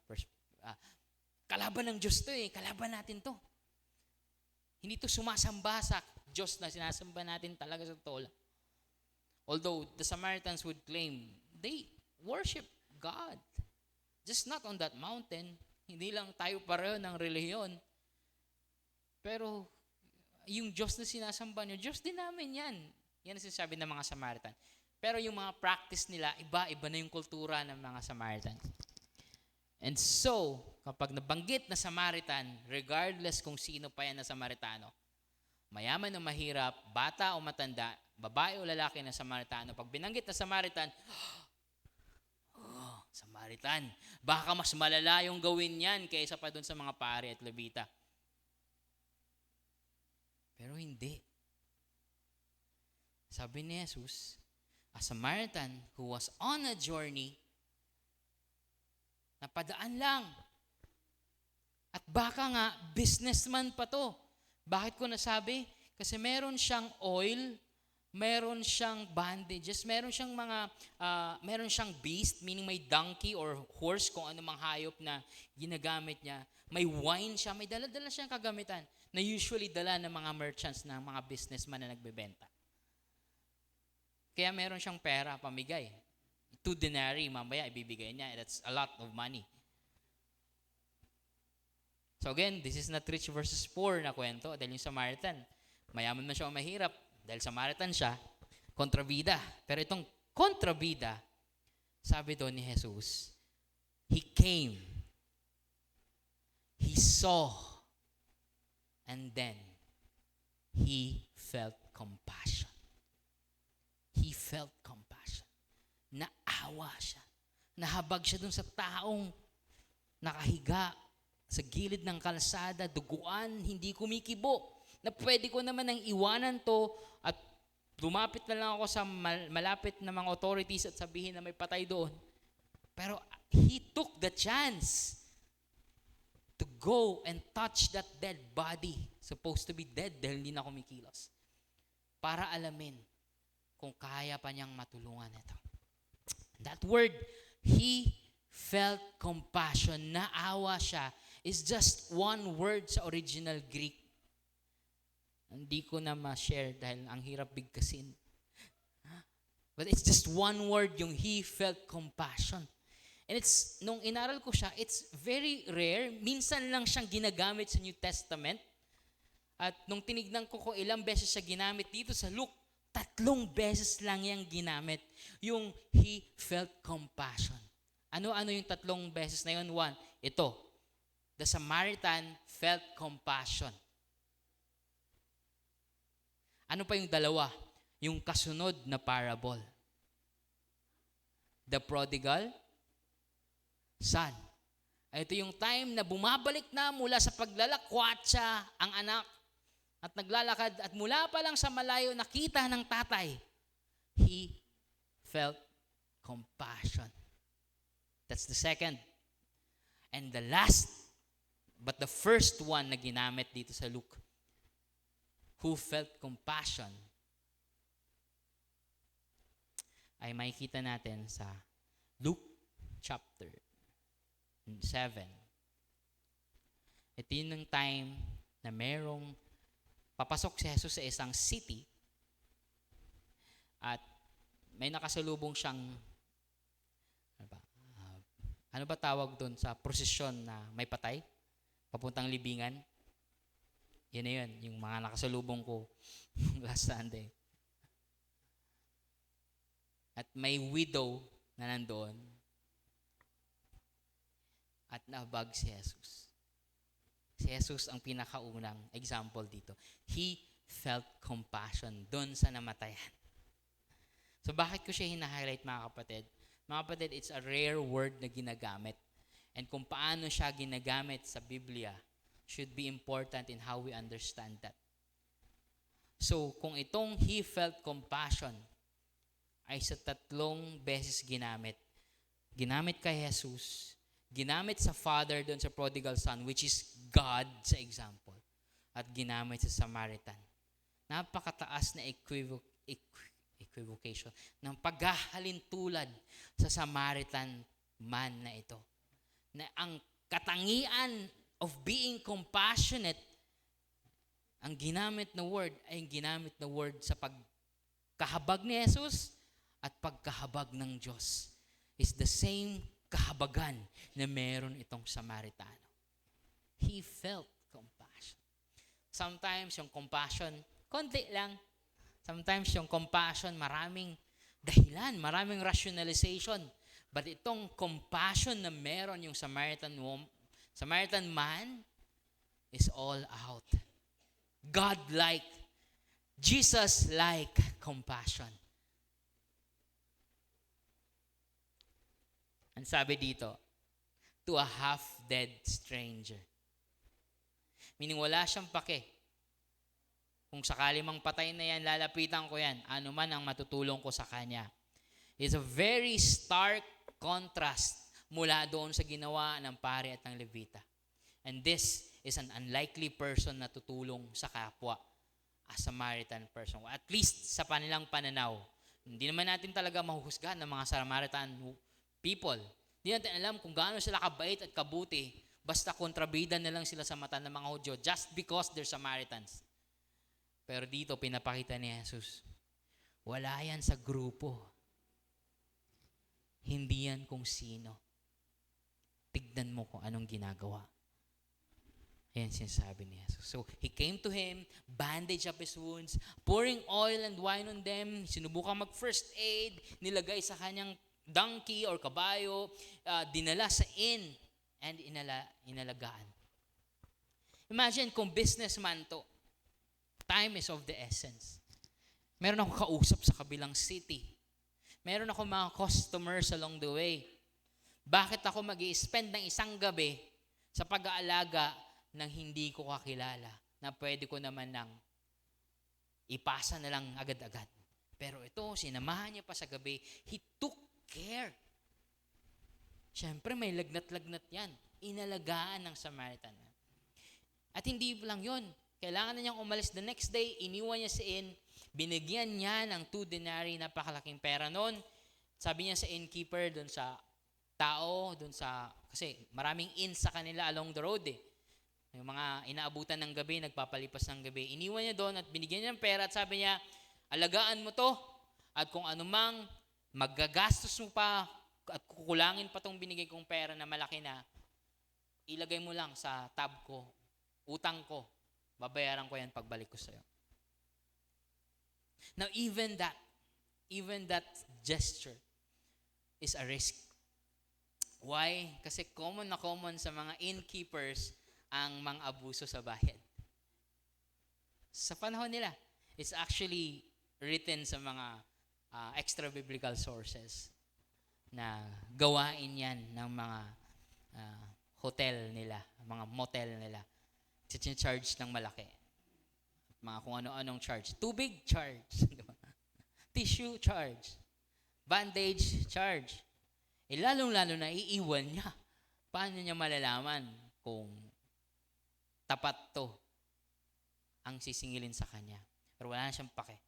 kalaban ng Diyos to eh. Kalaban natin to. Hindi to sumasamba sa Diyos na sinasamba natin talaga sa totoo lang. Although the Samaritans would claim they worship God. Just not on that mountain. Hindi lang tayo pareho ng relihiyon. Pero yung Diyos na sinasamba nyo, Diyos din namin yan. Yan ang sinasabi ng mga Samaritan. Pero yung mga practice nila, iba na yung kultura ng mga Samaritan. And so, kapag nabanggit na Samaritan, regardless kung sino pa yan na Samaritano, mayaman o mahirap, bata o matanda, babae o lalaki na Samaritano, pag binanggit na Samaritan, Samaritan, baka mas malala yung gawin yan kaysa pa dun sa mga pari at Levita. Pero hindi. Sabi ni Jesus, a Samaritan who was on a journey, napadaan lang. At baka nga, businessman pa to. Bakit ko nasabi? Kasi meron siyang oil, meron siyang bandages, meron siyang beast, meaning may donkey or horse, kung ano mang hayop na ginagamit niya. May wine siya, may dala-dala siyang kagamitan na usually dala ng mga merchants, ng mga businessman na nagbebenta. Kaya meron siyang pera, pamigay. 2 denarii, mamaya ibibigay niya. That's a lot of money. So again, this is not rich versus poor na kwento. Dahil yung Samaritan, mayaman man siya o mahirap. Dahil Samaritan siya, kontrabida. Pero itong kontrabida, sabi doon ni Jesus, He came, He saw, and then He felt compassion. He felt compassion. Naawa siya. Nahabag siya dun sa taong nakahiga sa gilid ng kalsada, duguan, hindi kumikibo. Na pwede ko naman nang iwanan to at lumapit na lang ako sa malapit na mga authorities at sabihin na may patay doon. Pero he took the chance to go and touch that dead body, supposed to be dead dahil hindi na kumikilos, para alamin kung kaya pa niyang matulungan ito. That word, he felt compassion, naawa siya, is just one word sa original Greek. Hindi ko na ma-share dahil ang hirap bigkasin. But it's just one word, yung he felt compassion. And nung inaral ko siya, it's very rare. Minsan lang siyang ginagamit sa New Testament. At nung tinignan ko kung ilang beses siya ginamit dito sa Luke, 3 beses lang yang ginamit. Yung he felt compassion. Ano-ano yung 3 beses na yun? 1, ito. The Samaritan felt compassion. Ano pa yung 2? Yung kasunod na parable. The prodigal son. Ito yung time na bumabalik na mula sa paglalakwatsa ang anak at naglalakad at mula pa lang sa malayo nakita ng tatay. He felt compassion. That's the second. And the last, but the first one na ginamit dito sa Luke, who felt compassion, ay makikita natin sa Luke chapter 7. Ito yun ng time na merong papasok si Jesus sa isang city at may nakasalubong siyang ano ba tawag doon sa prosesyon na may patay papuntang libingan? Yan na yun, yung mga nakasalubong ko last Sunday. At may widow na nandoon at nabag si Jesus. Si Jesus ang pinakaunang example dito. He felt compassion doon sa namatayan. So bakit ko siya hina-highlight mga kapatid? Mga kapatid, it's a rare word na ginagamit. And kung paano siya ginagamit sa Biblia should be important in how we understand that. So kung itong he felt compassion ay sa 3 beses ginamit. Ginamit kay Jesus, ginamit sa father doon sa prodigal son, which is God sa example, at ginamit sa Samaritan. Napakataas na equivocation ng paghahalintulad sa Samaritan man na ito. Na ang katangian of being compassionate, ang ginamit na word ay ginamit na word sa pagkahabag ni Jesus at pagkahabag ng Diyos. Is the same kahabagan na meron itong Samaritano. He felt compassion. Sometimes yung compassion, konti lang. Sometimes yung compassion, maraming dahilan, maraming rationalization. But itong compassion na meron yung Samaritan man is all out. God-like, Jesus-like compassion. Ang sabi dito, to a half-dead stranger. Meaning wala siyang pake. Kung sakali mang patay na yan, lalapitan ko yan. Ano man ang matutulong ko sa kanya. It's a very stark contrast mula doon sa ginawa ng pari at ng levita. And this is an unlikely person na tutulong sa kapwa. A Samaritan person. At least sa kanilang pananaw. Hindi naman natin talaga mahuhusgahan ng mga Samaritan people. Hindi natin alam kung gaano sila kabait at kabuti basta kontrabida na lang sila sa mata ng mga Hudyo just because they're Samaritans. Pero dito pinapakita ni Jesus, wala yan sa grupo. Hindi yan kung sino. Tignan mo kung anong ginagawa. Ayan sinasabi ni Jesus. So, he came to him, bandaged up his wounds, pouring oil and wine on them, sinubukang mag-first aid, nilagay sa kanyang donkey or kabayo, dinala sa inn, and inalagaan. Imagine kung businessman to, time is of the essence. Meron akong kausap sa kabilang city. Meron akong mga customers along the way. Bakit ako mag-i-spend ng isang gabi sa pag-aalaga ng hindi ko kakilala na pwede ko naman nang ipasa na lang agad-agad. Pero ito, sinamahan niya pa sa gabi, he took care. Siyempre, may lagnat-lagnat yan. Inalagaan ng Samaritan. At hindi lang yun. Kailangan na niyang umalis the next day, iniwan niya sa inn, binigyan niya ng 2 denarii, napakalaking pera noon. Sabi niya sa innkeeper, doon sa tao, kasi maraming inns sa kanila along the road eh. Yung mga inaabutan ng gabi, nagpapalipas ng gabi. Iniwan niya doon at binigyan niya ng pera at sabi niya, alagaan mo to At kung anumang magagastos mo pa at kukulangin pa tong binigay kong pera na malaki na, ilagay mo lang sa tab ko, utang ko, babayaran ko yan pagbalik ko sa'yo. Now, even that gesture is a risk. Why? Kasi common na common sa mga innkeepers ang mga abuso sa bayan. Sa panahon nila, it's actually written sa mga extra-biblical sources na gawain yan ng mga hotel nila, mga motel nila. Charge ng malaki. Mga kung ano-anong charge. Tubig, charge. Tissue, charge. Bandage, charge. Lalong-lalo na iiwan niya. Paano niya malalaman kung tapat to ang sisingilin sa kanya? Pero wala na siyang pake.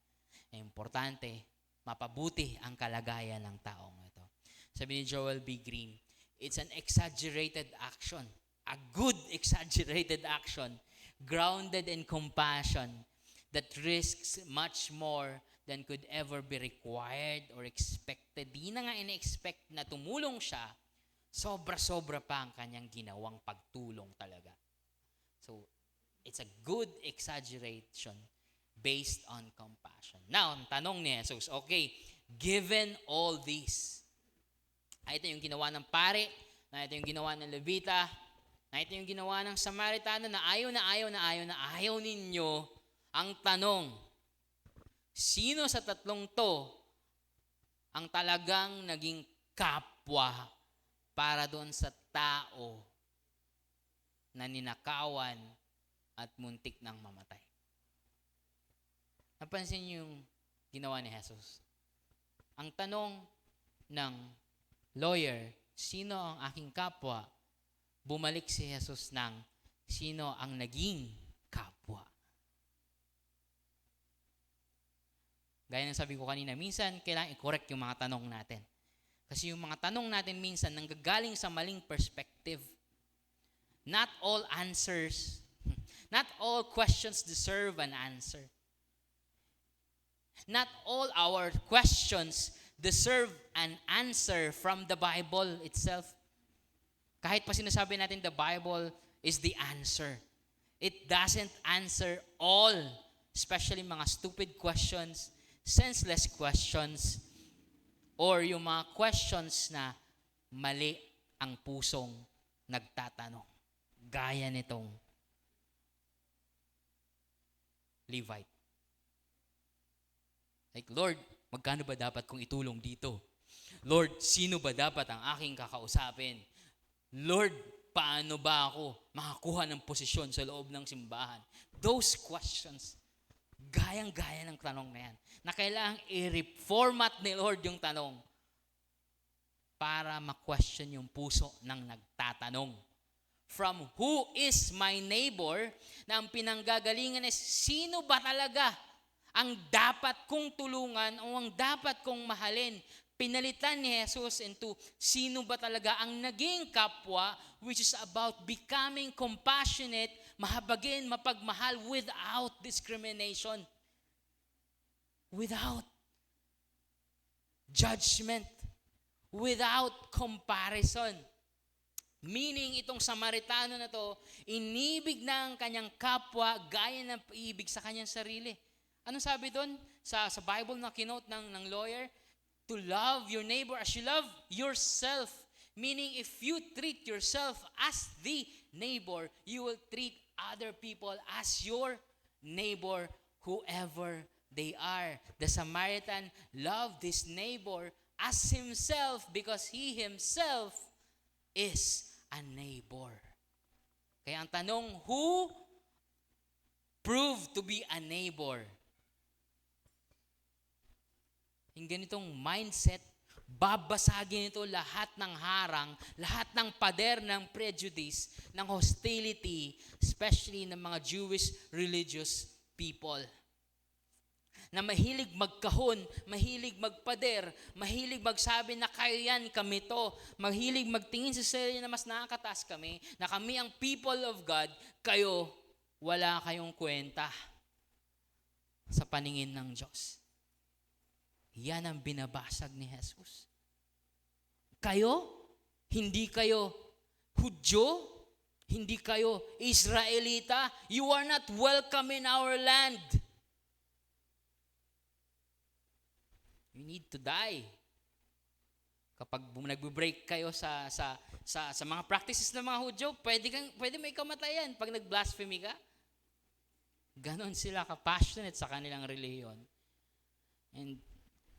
Importante, mapabuti ang kalagayan ng taong ito. Sabi ni Joel B. Green, it's an exaggerated action. A good exaggerated action grounded in compassion that risks much more than could ever be required or expected. Di na nga ina-expect na tumulong siya, sobra-sobra pa ang kanyang ginawang pagtulong talaga. So, it's a good exaggeration based on compassion. Now, ang tanong ni Jesus, okay, given all this, ito yung ginawa ng pare, na ito yung ginawa ng Levita, na ito yung ginawa ng Samaritano na ayaw ninyo, ang tanong, sino sa tatlong to ang talagang naging kapwa para doon sa tao na ninakawan at muntik nang mamatay? Napansin niyo yung ginawa ni Jesus? Ang tanong ng lawyer, sino ang aking kapwa? Bumalik si Jesus ng sino ang naging kapwa. Gaya ng sabi ko kanina, minsan kailangan i-correct yung mga tanong natin. Kasi yung mga tanong natin minsan nanggagaling sa maling perspective. Not all questions deserve an answer. Not all our questions deserve an answer from the Bible itself. Kahit pa sinasabi natin the Bible is the answer, it doesn't answer all, especially mga stupid questions, senseless questions, or yung mga questions na mali ang pusong nagtatanong. Gaya nitong Levite. Like, Lord, magkano ba dapat kong itulong dito? Lord, sino ba dapat ang aking kakausapin? Lord, paano ba ako makakuha ng posisyon sa loob ng simbahan? Those questions, gayang-gaya ng tanong na yan, na kailangang i-reformat ni Lord yung tanong para ma-question yung puso ng nagtatanong. From who is my neighbor, na ang pinanggagalingan is sino ba talaga ang dapat kong tulungan o ang dapat kong mahalin. Pinalitan ni Jesus into sino ba talaga ang naging kapwa, which is about becoming compassionate, mahabagin, mapagmahal without discrimination, without judgment, without comparison. Meaning, itong Samaritano na to, inibig na ang kanyang kapwa gaya ng pag-ibig sa kanyang sarili. Anong sabi doon sa Bible na kinote ng lawyer? To love your neighbor as you love yourself. Meaning, if you treat yourself as the neighbor, you will treat other people as your neighbor, whoever they are. The Samaritan loved his neighbor as himself because he himself is a neighbor. Kaya ang tanong, who proved to be a neighbor? Yung ganitong mindset, babasagin ito lahat ng harang, lahat ng pader ng prejudice, ng hostility, especially ng mga Jewish religious people. Na mahilig magkahon, mahilig magpader, mahilig magsabi na kayo yan, kami to. Mahilig magtingin sa sarili na mas nakakataas kami, na kami ang people of God, kayo, wala kayong kwenta sa paningin ng Diyos. Yan ang binabasag ni Jesus. Kayo, hindi kayo Hudyo, hindi kayo Israelita, you are not welcome in our land. You need to die. Kapag nagbe-break kayo sa mga practices ng mga Hudyo, pwede may kamatayan pag nag-blasphemy ka. Ganon sila ka-passionate sa kanilang reliyon. And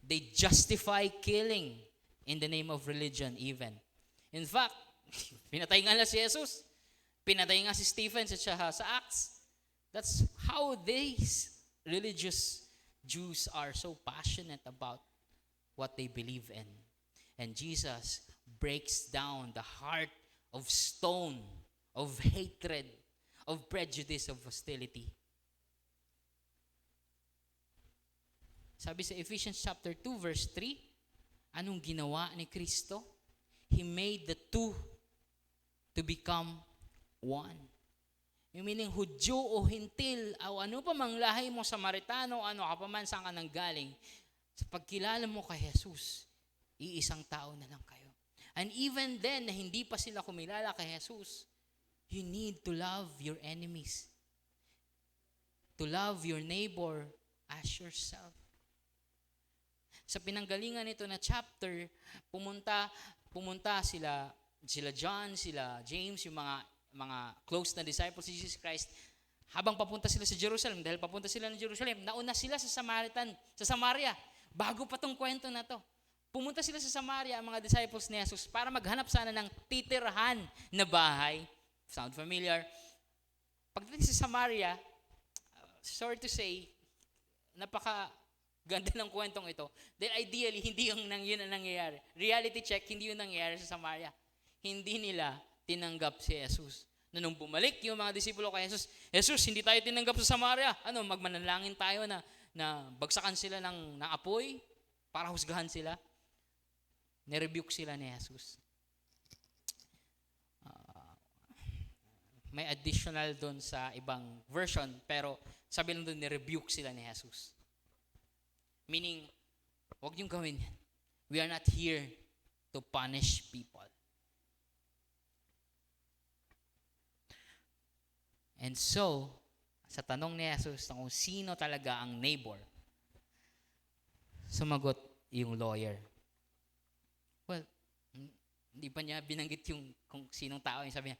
they justify killing in the name of religion even. In fact, pinatay nga na si Jesus. Pinatay nga si Stephen sa Acts. That's how these religious Jews are so passionate about what they believe in. And Jesus breaks down the heart of stone, of hatred, of prejudice, of hostility. Sabi sa Ephesians chapter 2 verse 3, anong ginawa ni Kristo? He made the two to become one. Yung meaning, Hudyo o Hintil, o ano pa mang lahi mo, Samaritano, ano ka pa man, saan ka nanggaling, sa pagkilala mo kay Jesus, iisang tao na lang kayo. And even then, na hindi pa sila kumilala kay Jesus, you need to love your enemies. To love your neighbor as yourself. Sa pinanggalingan nito na chapter, pumunta sila John, sila James, yung mga close na disciples si Jesus Christ. Habang papunta sila sa Jerusalem, dahil papunta sila ng Jerusalem, nauna sila sa Samaria, bago pa tong kwento na to. Pumunta sila sa Samaria, ang mga disciples ni Jesus, para maghanap sana ng titirhan na bahay. Sound familiar? Pagdating sa Samaria, sorry to say, napaka-ganda ng kwentong ito. Dahil ideally, hindi yun ang nangyayari. Reality check, hindi yun nangyayari sa Samaria. Hindi nila tinanggap si Jesus. Nung bumalik yung mga disipulo kay Jesus, Jesus, hindi tayo tinanggap sa Samaria. Magmanalangin tayo na bagsakan sila ng apoy para husgahan sila. Nirebuke sila ni Jesus. May additional doon sa ibang version, pero sabi lang doon, nirebuke sila ni Jesus. Meaning, huwag niyong gawin yan. We are not here to punish people. And so, sa tanong ni Jesus kung sino talaga ang neighbor, sumagot yung lawyer. Well, hindi pa niya binanggit yung kung sinong tao. Sabi niya,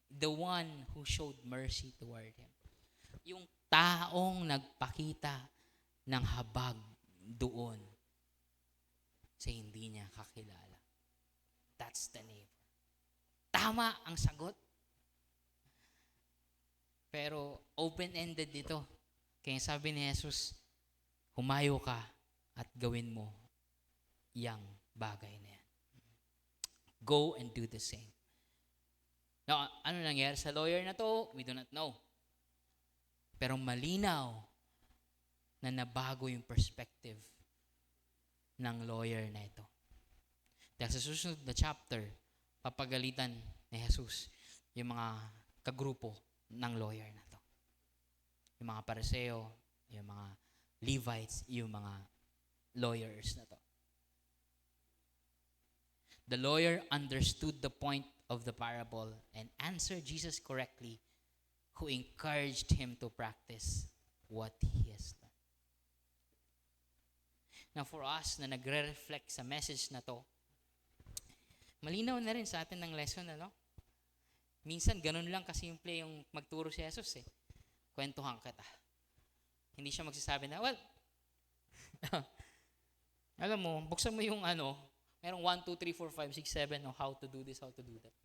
the one who showed mercy toward him. Yung taong nagpakita ng habag doon sa hindi niya kakilala. That's the neighbor. Tama ang sagot. Pero open-ended dito. Kaya sabi ni Jesus, humayo ka at gawin mo yang bagay na yan. Go and do the same. Now, ano nangyari sa lawyer na to? We do not know. Pero malinaw na nabago yung perspective ng lawyer na ito. Dahil sa susunod na chapter, papagalitan ni Jesus yung mga kagrupo ng lawyer na to. Yung mga Pariseo, yung mga Levites, yung mga lawyers na to. The lawyer understood the point of the parable and answered Jesus correctly, who encouraged him to practice what he has done. Now for us na nagre-reflect sa message na to, malinaw na rin sa atin ng lesson, ano? Minsan, ganun lang kasimple yung magturo si Jesus eh. Kwentuhan kita. Hindi siya magsasabi na, well, alam mo, buksan mo yung merong 1, 2, 3, 4, 5, 6, 7, how to do this, how to do that.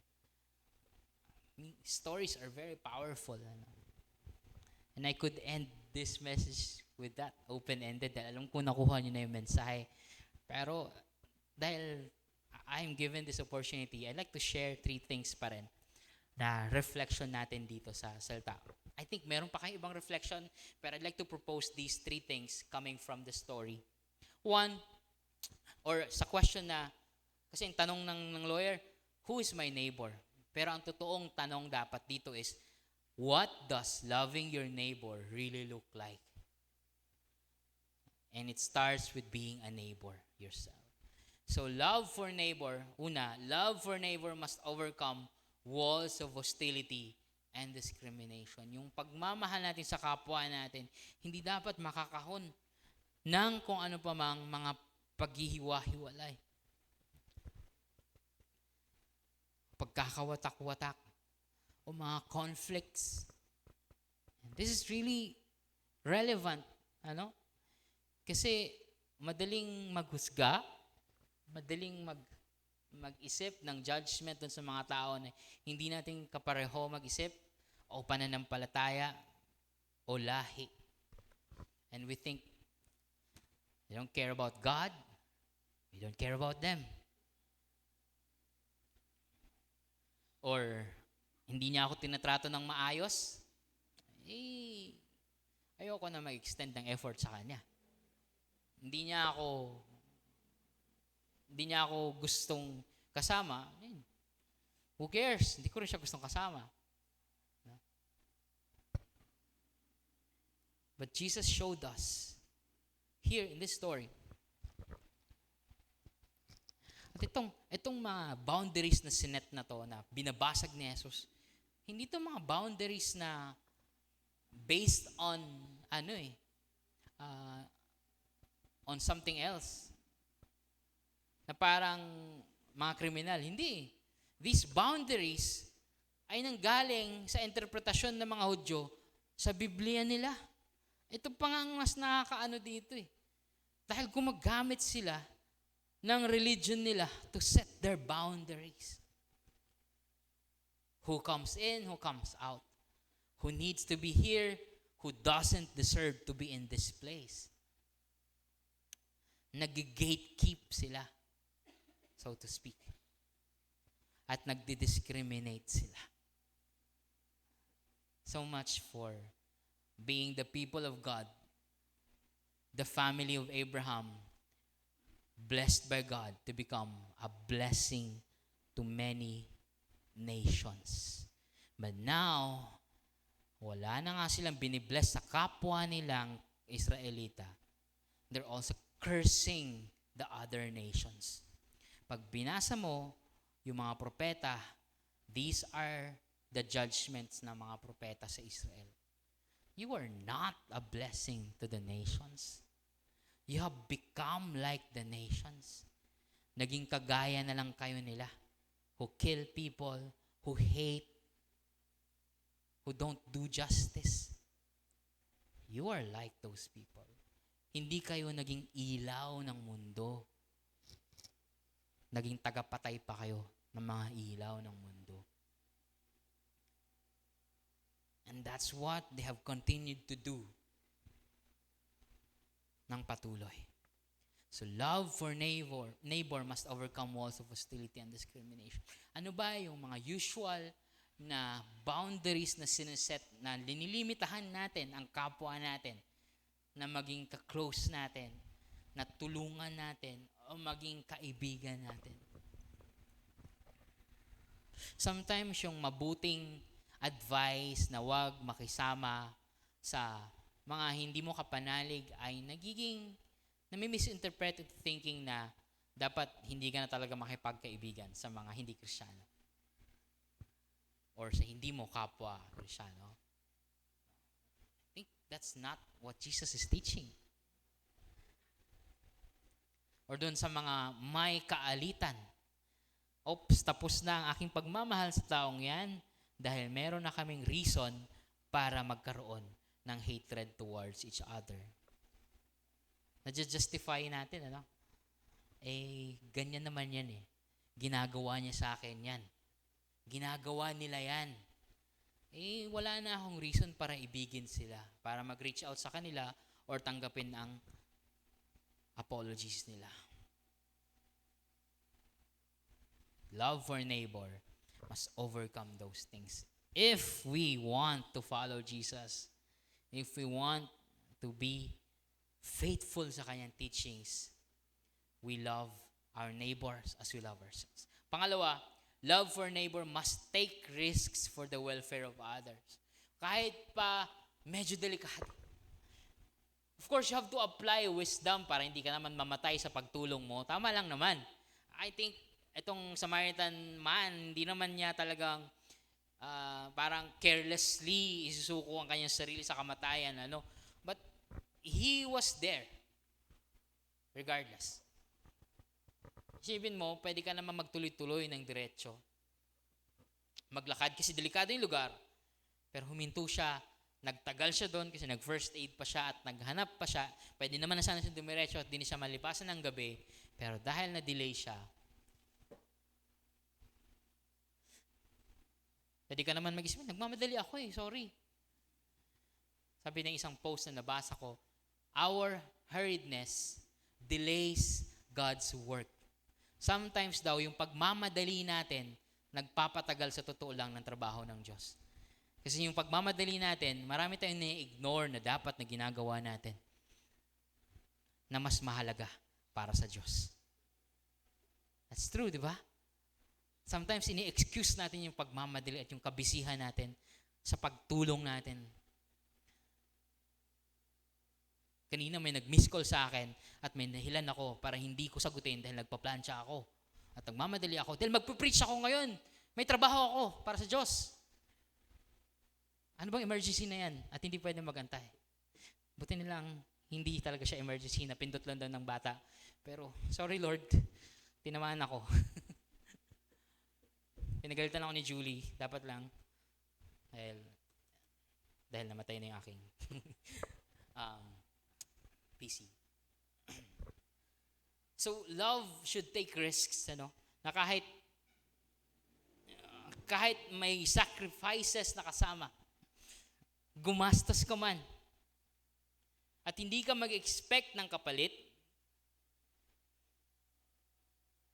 Stories are very powerful. And I could end this message with that, open-ended. Dahil alam ko nakuha niyo na yung mensahe. Pero, dahil I'm given this opportunity, I'd like to share 3 things pa rin na reflection natin dito sa salita. I think meron pa kayong ibang reflection, pero I'd like to propose these 3 things coming from the story. 1, or sa question na, kasi yung tanong ng lawyer, who is my neighbor? Pero ang totoong tanong dapat dito is, what does loving your neighbor really look like? And it starts with being a neighbor yourself. So love for neighbor, una, love for neighbor must overcome walls of hostility and discrimination. Yung pagmamahal natin sa kapwa natin, hindi dapat makakahon ng kung ano pa mang mga paghihiwa-hiwalay. Pagkakawatak-watak o mga conflicts. This is really relevant. Kasi madaling maghusga, madaling mag-isip ng judgment dun sa mga tao na hindi natin kapareho mag-isip o pananampalataya o lahi. And we think, they don't care about God, we don't care about them. Or, hindi niya ako tinatrato ng maayos, ayoko na mag-extend ng effort sa kanya. Hindi niya ako gustong kasama. Who cares? Hindi ko rin siya gustong kasama. But Jesus showed us here in this story. At itong mga boundaries na sinet na to, na binabasag ni Jesus, hindi to mga boundaries na based on on something else. Na parang mga kriminal. Hindi. These boundaries ay nanggaling sa interpretasyon ng mga Hudyo sa Biblia nila. Ito pa nga ang mas nakakaano dito eh. Dahil gumagamit sila ng religion nila to set their boundaries. Who comes in, who comes out. Who needs to be here, who doesn't deserve to be in this place. Nag-gatekeep sila, so to speak. At nagdi-discriminate sila. So much for being the people of God, the family of Abraham, blessed by God to become a blessing to many nations. But now, wala na nga silang binibless sa kapwa nilang Israelita. They're also cursing the other nations. Pag binasa mo yung mga propeta, these are the judgments ng mga propeta sa Israel. You are not a blessing to the nations. You have become like the nations. Naging kagaya na lang kayo nila, who kill people, who hate, who don't do justice. You are like those people. Hindi kayo naging ilaw ng mundo. Naging tagapatay pa kayo ng mga ilaw ng mundo. And that's what they have continued to do ng patuloy. So love for neighbor must overcome walls of hostility and discrimination. Ano ba yung mga usual na boundaries na sineset, na linilimitahan natin ang kapwa natin, na maging ka-close natin, na tulungan natin, o maging kaibigan natin? Sometimes yung mabuting advice na wag makisama sa mga hindi mo kapanalig ay nagiging nami-misinterpreted thinking na dapat hindi ka na talaga makipagkaibigan sa mga hindi Kristiyano or sa hindi mo kapwa Kristiyano. I think that's not what Jesus is teaching. Or doon sa mga may kaalitan, oops, tapos na ang aking pagmamahal sa taong yan dahil meron na kaming reason para magkaroon ng hatred towards each other. Nadja-justify natin, ganyan naman yan eh. Ginagawa niya sa akin yan. Ginagawa nila yan. Wala na akong reason para ibigin sila, para mag-reach out sa kanila or tanggapin ang apologies nila. Love for neighbor must overcome those things. If we want to follow Jesus, if we want to be faithful sa kanyang teachings, we love our neighbors as we love ourselves. Pangalawa, love for neighbor must take risks for the welfare of others. Kahit pa medyo delikado. Of course, you have to apply wisdom para hindi ka naman mamatay sa pagtulong mo. Tama lang naman. I think itong Samaritan man, hindi naman niya talagang parang carelessly isusuko ang kanyang sarili sa kamatayan. Ano? But he was there regardless. Isipin mo, pwede ka naman magtuloy-tuloy ng diretso. Maglakad kasi delikado yung lugar. Pero huminto siya, nagtagal siya doon kasi nag-first aid pa siya at naghanap pa siya. Pwede naman na sana siya dumiretso at di na siya malipasan ng gabi. Pero dahil na-delay siya, pwede ka naman mag-isip, nagmamadali ako sorry. Sabi ng isang post na nabasa ko, our hurriedness delays God's work. Sometimes daw, yung pagmamadali natin, nagpapatagal sa totoo lang ng trabaho ng Diyos. Kasi yung pagmamadali natin, marami tayong na-ignore na dapat na ginagawa natin na mas mahalaga para sa Diyos. That's true, di ba? Sometimes ini-excuse natin yung pagmamadali at yung kabisihan natin sa pagtulong natin. Kanina may nag-miss call sa akin at may nahilan ako para hindi ko sagutin dahil nagpa-plancha ako. At nagmamadali ako dahil magpe-preach ako ngayon. May trabaho ako para sa Diyos. Ano bang emergency na yan? At hindi pwede magantay. Buti nilang hindi talaga siya emergency, napindot lang daw ng bata. Pero, sorry Lord, tinamaan ako. Pinagalitan ako ni Julie. Dapat lang. Dahil namatay na yung aking PC. So, love should take risks, ano? Na kahit may sacrifices na kasama, gumastos ka man, at hindi ka mag-expect ng kapalit,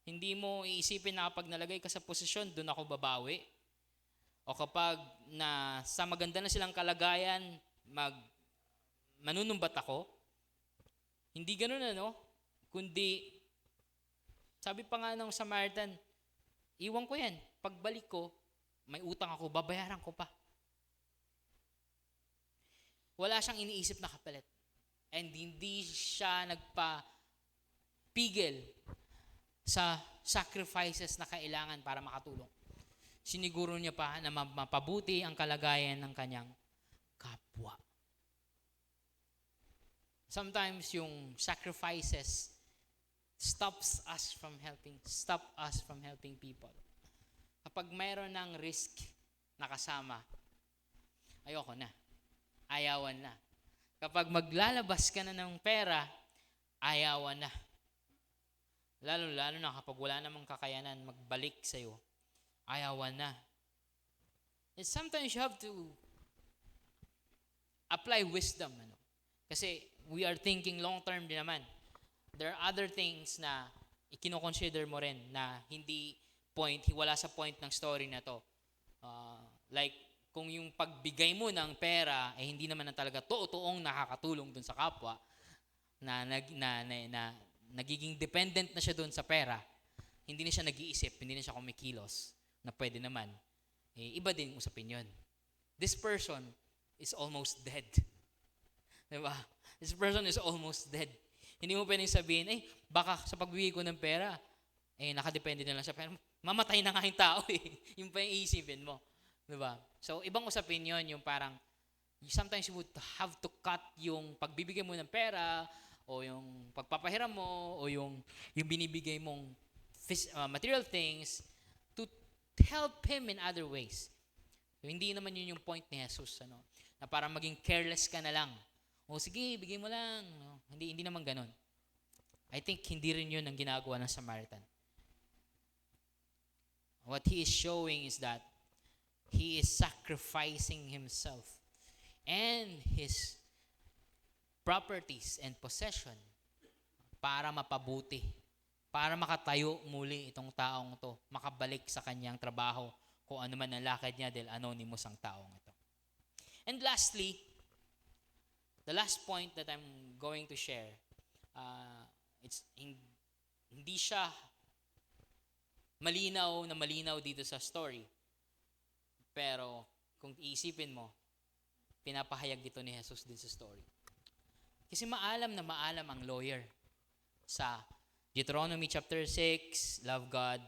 hindi mo iisipin na kapag nalagay ka sa posisyon, doon ako babawi. O kapag sa maganda na silang kalagayan, manunumbat ako. Hindi ganun kundi, sabi pa nga ng Samaritan, iwan ko yan. Pagbalik ko, may utang ako, babayaran ko pa. Wala siyang iniisip na kapalit. And hindi siya nagpapigil sa sacrifices na kailangan para makatulong. Siniguro niya pa na mapabuti ang kalagayan ng kanyang kapwa. Sometimes yung sacrifices stop us from helping people. Kapag mayroon ng risk na kasama, ayoko na. Ayawan na. Kapag maglalabas ka na ng pera, ayawan na. Lalo na kapag wala namang kakayanan magbalik sa'yo, ayawan na. And sometimes you have to apply wisdom. Kasi we are thinking long-term din naman. There are other things na ikinoconsider mo rin na wala sa point ng story na to. Like, kung yung pagbigay mo ng pera, hindi naman na talaga totoong nakakatulong dun sa kapwa, na nagiging dependent na siya dun sa pera, hindi na siya nag-iisip, hindi na siya kumikilos, na pwede naman, iba din usapin yun. This person is almost dead. Diba? This person is almost dead. Hindi mo pwedeng sabihin, baka sa pagbibigay ko ng pera, nakadepende na lang sa pera. Mamatay na nga yung tao Yung pa yung iisipin mo. Diba? So, ibang usapin yun, yung parang, sometimes you would have to cut yung pagbibigay mo ng pera, o yung pagpapahiram mo, o yung binibigay mong material things, to help him in other ways. So, hindi naman yun yung point ni Jesus, na parang maging careless ka na lang. O sige, bigay mo lang. Hindi naman ganun. I think hindi rin yun ang ginagawa ng Samaritan. What he is showing is that he is sacrificing himself and his properties and possession para mapabuti, para makatayo muli itong taong to, makabalik sa kanyang trabaho kung ano man ang lakad niya dahil anonymous ang taong ito. And lastly, the last point that I'm going to share, hindi siya malinaw dito sa story. Pero kung iisipin mo, pinapahayag dito ni Jesus din sa story. Kasi maalam na maalam ang lawyer. Sa Deuteronomy chapter 6, love God.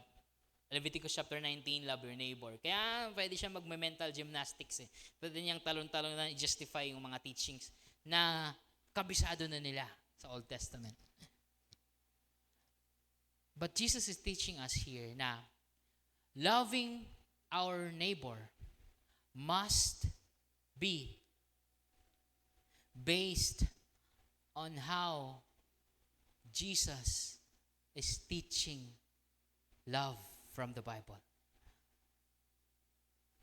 Leviticus chapter 19, love your neighbor. Kaya pwede siya mag-mental gymnastics eh. Pwede niyang talon-talon na justify yung mga teachings na kabisado na nila sa Old Testament. But Jesus is teaching us here na loving our neighbor must be based on how Jesus is teaching love from the Bible.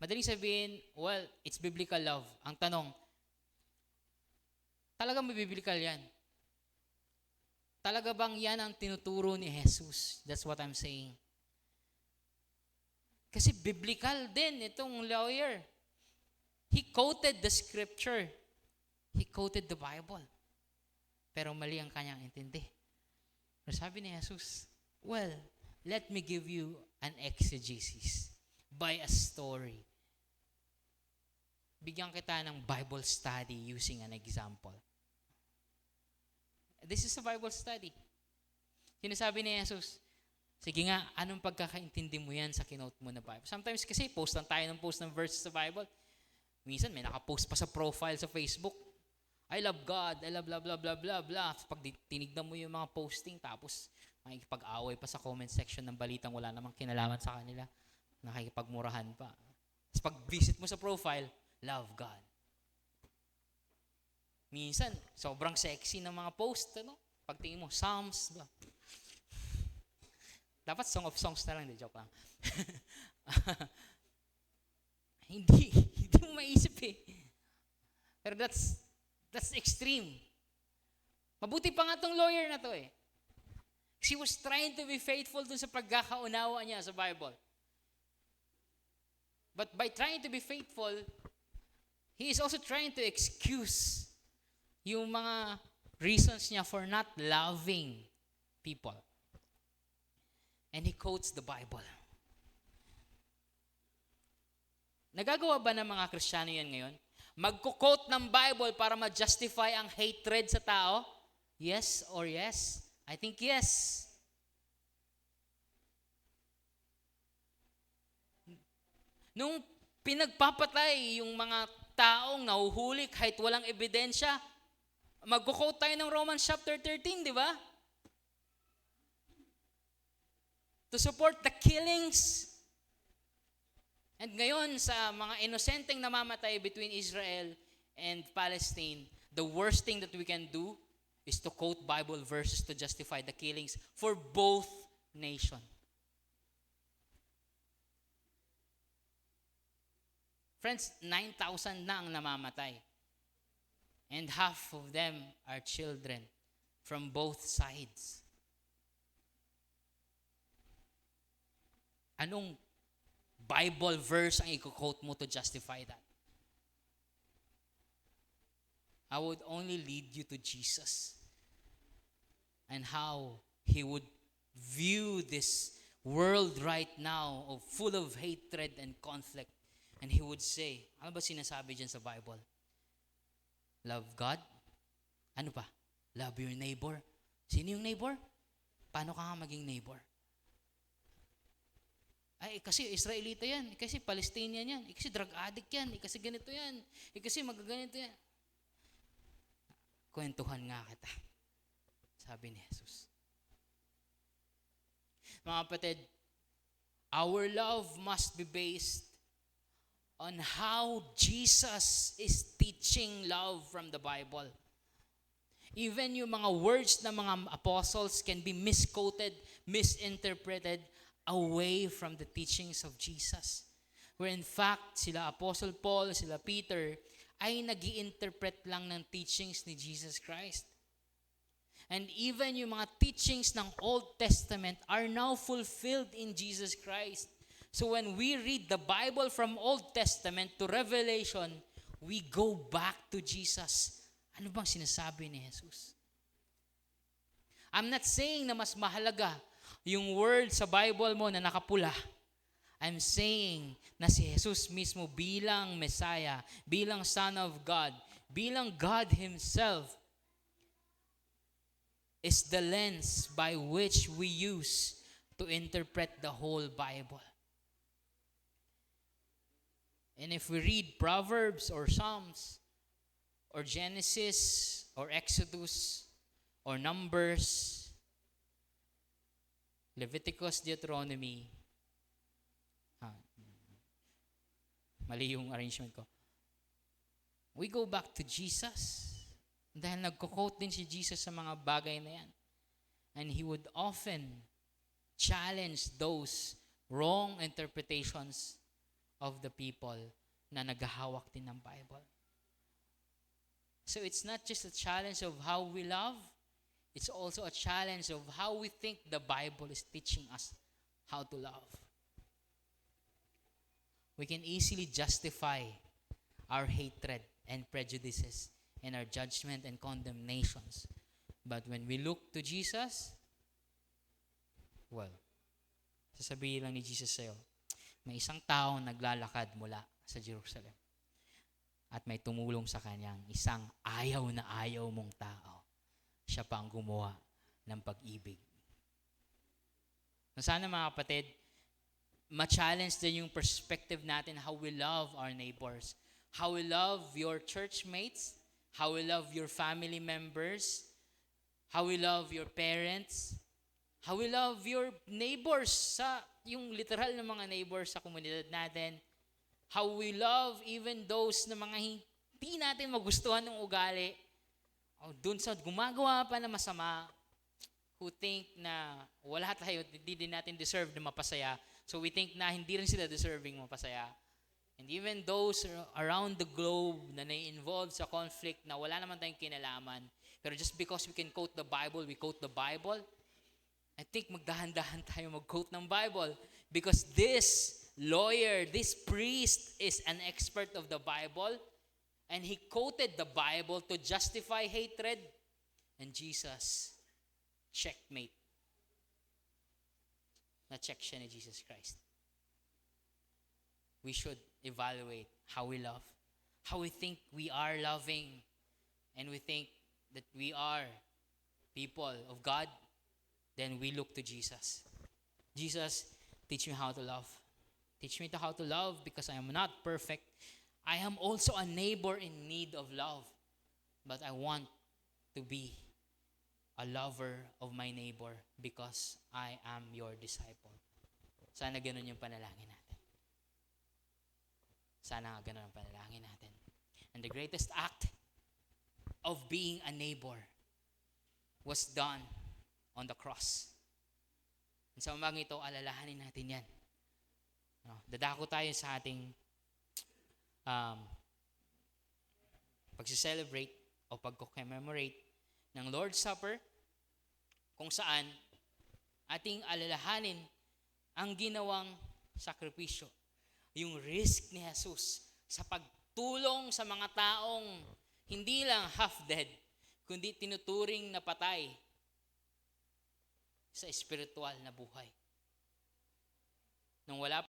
Madaling sabihin, well, it's biblical love. Ang tanong, talaga may biblical yan? Talaga bang yan ang tinuturo ni Jesus? That's what I'm saying. Kasi biblical din itong lawyer. He quoted the scripture. He quoted the Bible. Pero mali ang kanyang intindi. Pero sabi ni Jesus, well, let me give you an exegesis by a story. Bigyan kita ng Bible study using an example. This is a Bible study. Sinasabi ni Jesus, sige nga, anong pagkakaintindi mo yan sa kinote mo na Bible? Sometimes kasi post lang tayo ng post ng verses sa Bible. Minsan may nakapost pa sa profile sa Facebook. I love God, I love blah blah blah blah blah. Pag tinignan mo yung mga posting, tapos makikipag-away pa sa comment section ng balitang wala namang kinalaman sa kanila. Nakikipagmurahan pa. Tapos pag visit mo sa profile, love God. Minsan, sobrang sexy ng mga post, ano? Pagtingin mo, Psalms, blah. Dapat Song of Songs na lang, joke lang. hindi mo maisip eh. Pero that's extreme. Mabuti pa nga tong lawyer na to eh. She was trying to be faithful dun sa pagkakaunawa niya sa Bible. But by trying to be faithful, he is also trying to excuse yung mga reasons niya for not loving people. And he quotes the Bible. Nagagawa ba ng mga Kristiyano yan ngayon? Magko-quote ng Bible para ma-justify ang hatred sa tao? Yes or yes? I think yes. Nung pinagpapatay yung mga taong nahuhuli kahit walang ebidensya, magko-quote tayo ng Romans chapter 13, di ba? To support the killings. And ngayon sa mga inosenteng namamatay between Israel and Palestine, the worst thing that we can do is to quote Bible verses to justify the killings for both nations. Friends, 9,000 na ang namamatay. And half of them are children from both sides. Anong Bible verse ang i-quote mo to justify that? I would only lead you to Jesus and how He would view this world right now of full of hatred and conflict. And He would say, ano ba sinasabi dyan sa Bible? Love God? Ano pa? Love your neighbor. Sino yung neighbor? Paano ka nga maging neighbor? Ay, kasi Israelita yan. Kasi Palestinian yan. Kasi drug addict yan. Kasi ganito yan. Kasi magaganito yan. Kwentuhan nga kita. Sabi ni Jesus. Mga kapatid, our love must be based on how Jesus is teaching love from the Bible. Even yung mga words ng mga apostles can be misquoted, misinterpreted away from the teachings of Jesus. Where in fact, sila Apostle Paul, sila Peter, ay nag-i-interpret lang ng teachings ni Jesus Christ. And even yung mga teachings ng Old Testament are now fulfilled in Jesus Christ. So when we read the Bible from Old Testament to Revelation, we go back to Jesus. Ano bang sinasabi ni Jesus? I'm not saying na mas mahalaga yung word sa Bible mo na nakapula. I'm saying na si Jesus mismo bilang Messiah, bilang Son of God, bilang God Himself, is the lens by which we use to interpret the whole Bible. And if we read Proverbs or Psalms or Genesis or Exodus or Numbers, Leviticus, Deuteronomy, mali yung arrangement ko. We go back to Jesus. Dahil nagko-quote din si Jesus sa mga bagay na yan. And he would often challenge those wrong interpretations of the people na naghahawak din ng Bible. So it's not just a challenge of how we love, it's also a challenge of how we think the Bible is teaching us how to love. We can easily justify our hatred and prejudices and our judgment and condemnations. But when we look to Jesus, well, sasabihin lang ni Jesus sa'yo, may isang taong naglalakad mula sa Jerusalem at may tumulong sa kanyang isang ayaw na ayaw mong tao. Siya pa ang gumawa ng pag-ibig. Sana mga kapatid, ma-challenge din yung perspective natin how we love our neighbors, how we love your church mates, how we love your family members, how we love your parents, how we love your neighbors, yung literal na mga neighbors sa komunidad natin, how we love even those na mga hindi natin magustuhan ng ugali, o dun sa gumagawa pa na masama, who think na wala tayo, hindi din natin deserve na mapasaya, so we think na hindi rin sila deserving mapasaya. And even those around the globe na na-involved sa conflict na wala naman tayong kinalaman, pero just because we can quote the Bible, we quote the Bible, I think magdahan-dahan tayo mag-quote ng Bible because this lawyer, this priest is an expert of the Bible and he quoted the Bible to justify hatred, and Jesus, checkmate. Na-check siya ni Jesus Christ. We should evaluate how we love, how we think we are loving, and we think that we are people of God, then we look to Jesus. Jesus, teach me how to love. Teach me how to love because I am not perfect. I am also a neighbor in need of love, but I want to be a lover of my neighbor because I am your disciple. Sana ganun yung panalangin natin. Sana ganun ang panalangin natin. And the greatest act of being a neighbor was done on the cross. And sa umagang ito, alalahanin natin yan. No, dadako tayo sa ating pag-celebrate o pag-commemorate ng Lord's Supper, kung saan ating alalahanin ang ginawang sakripisyo, yung risk ni Jesus sa pagtulong sa mga taong hindi lang half-dead, kundi tinuturing na patay sa espiritual na buhay. Nung wala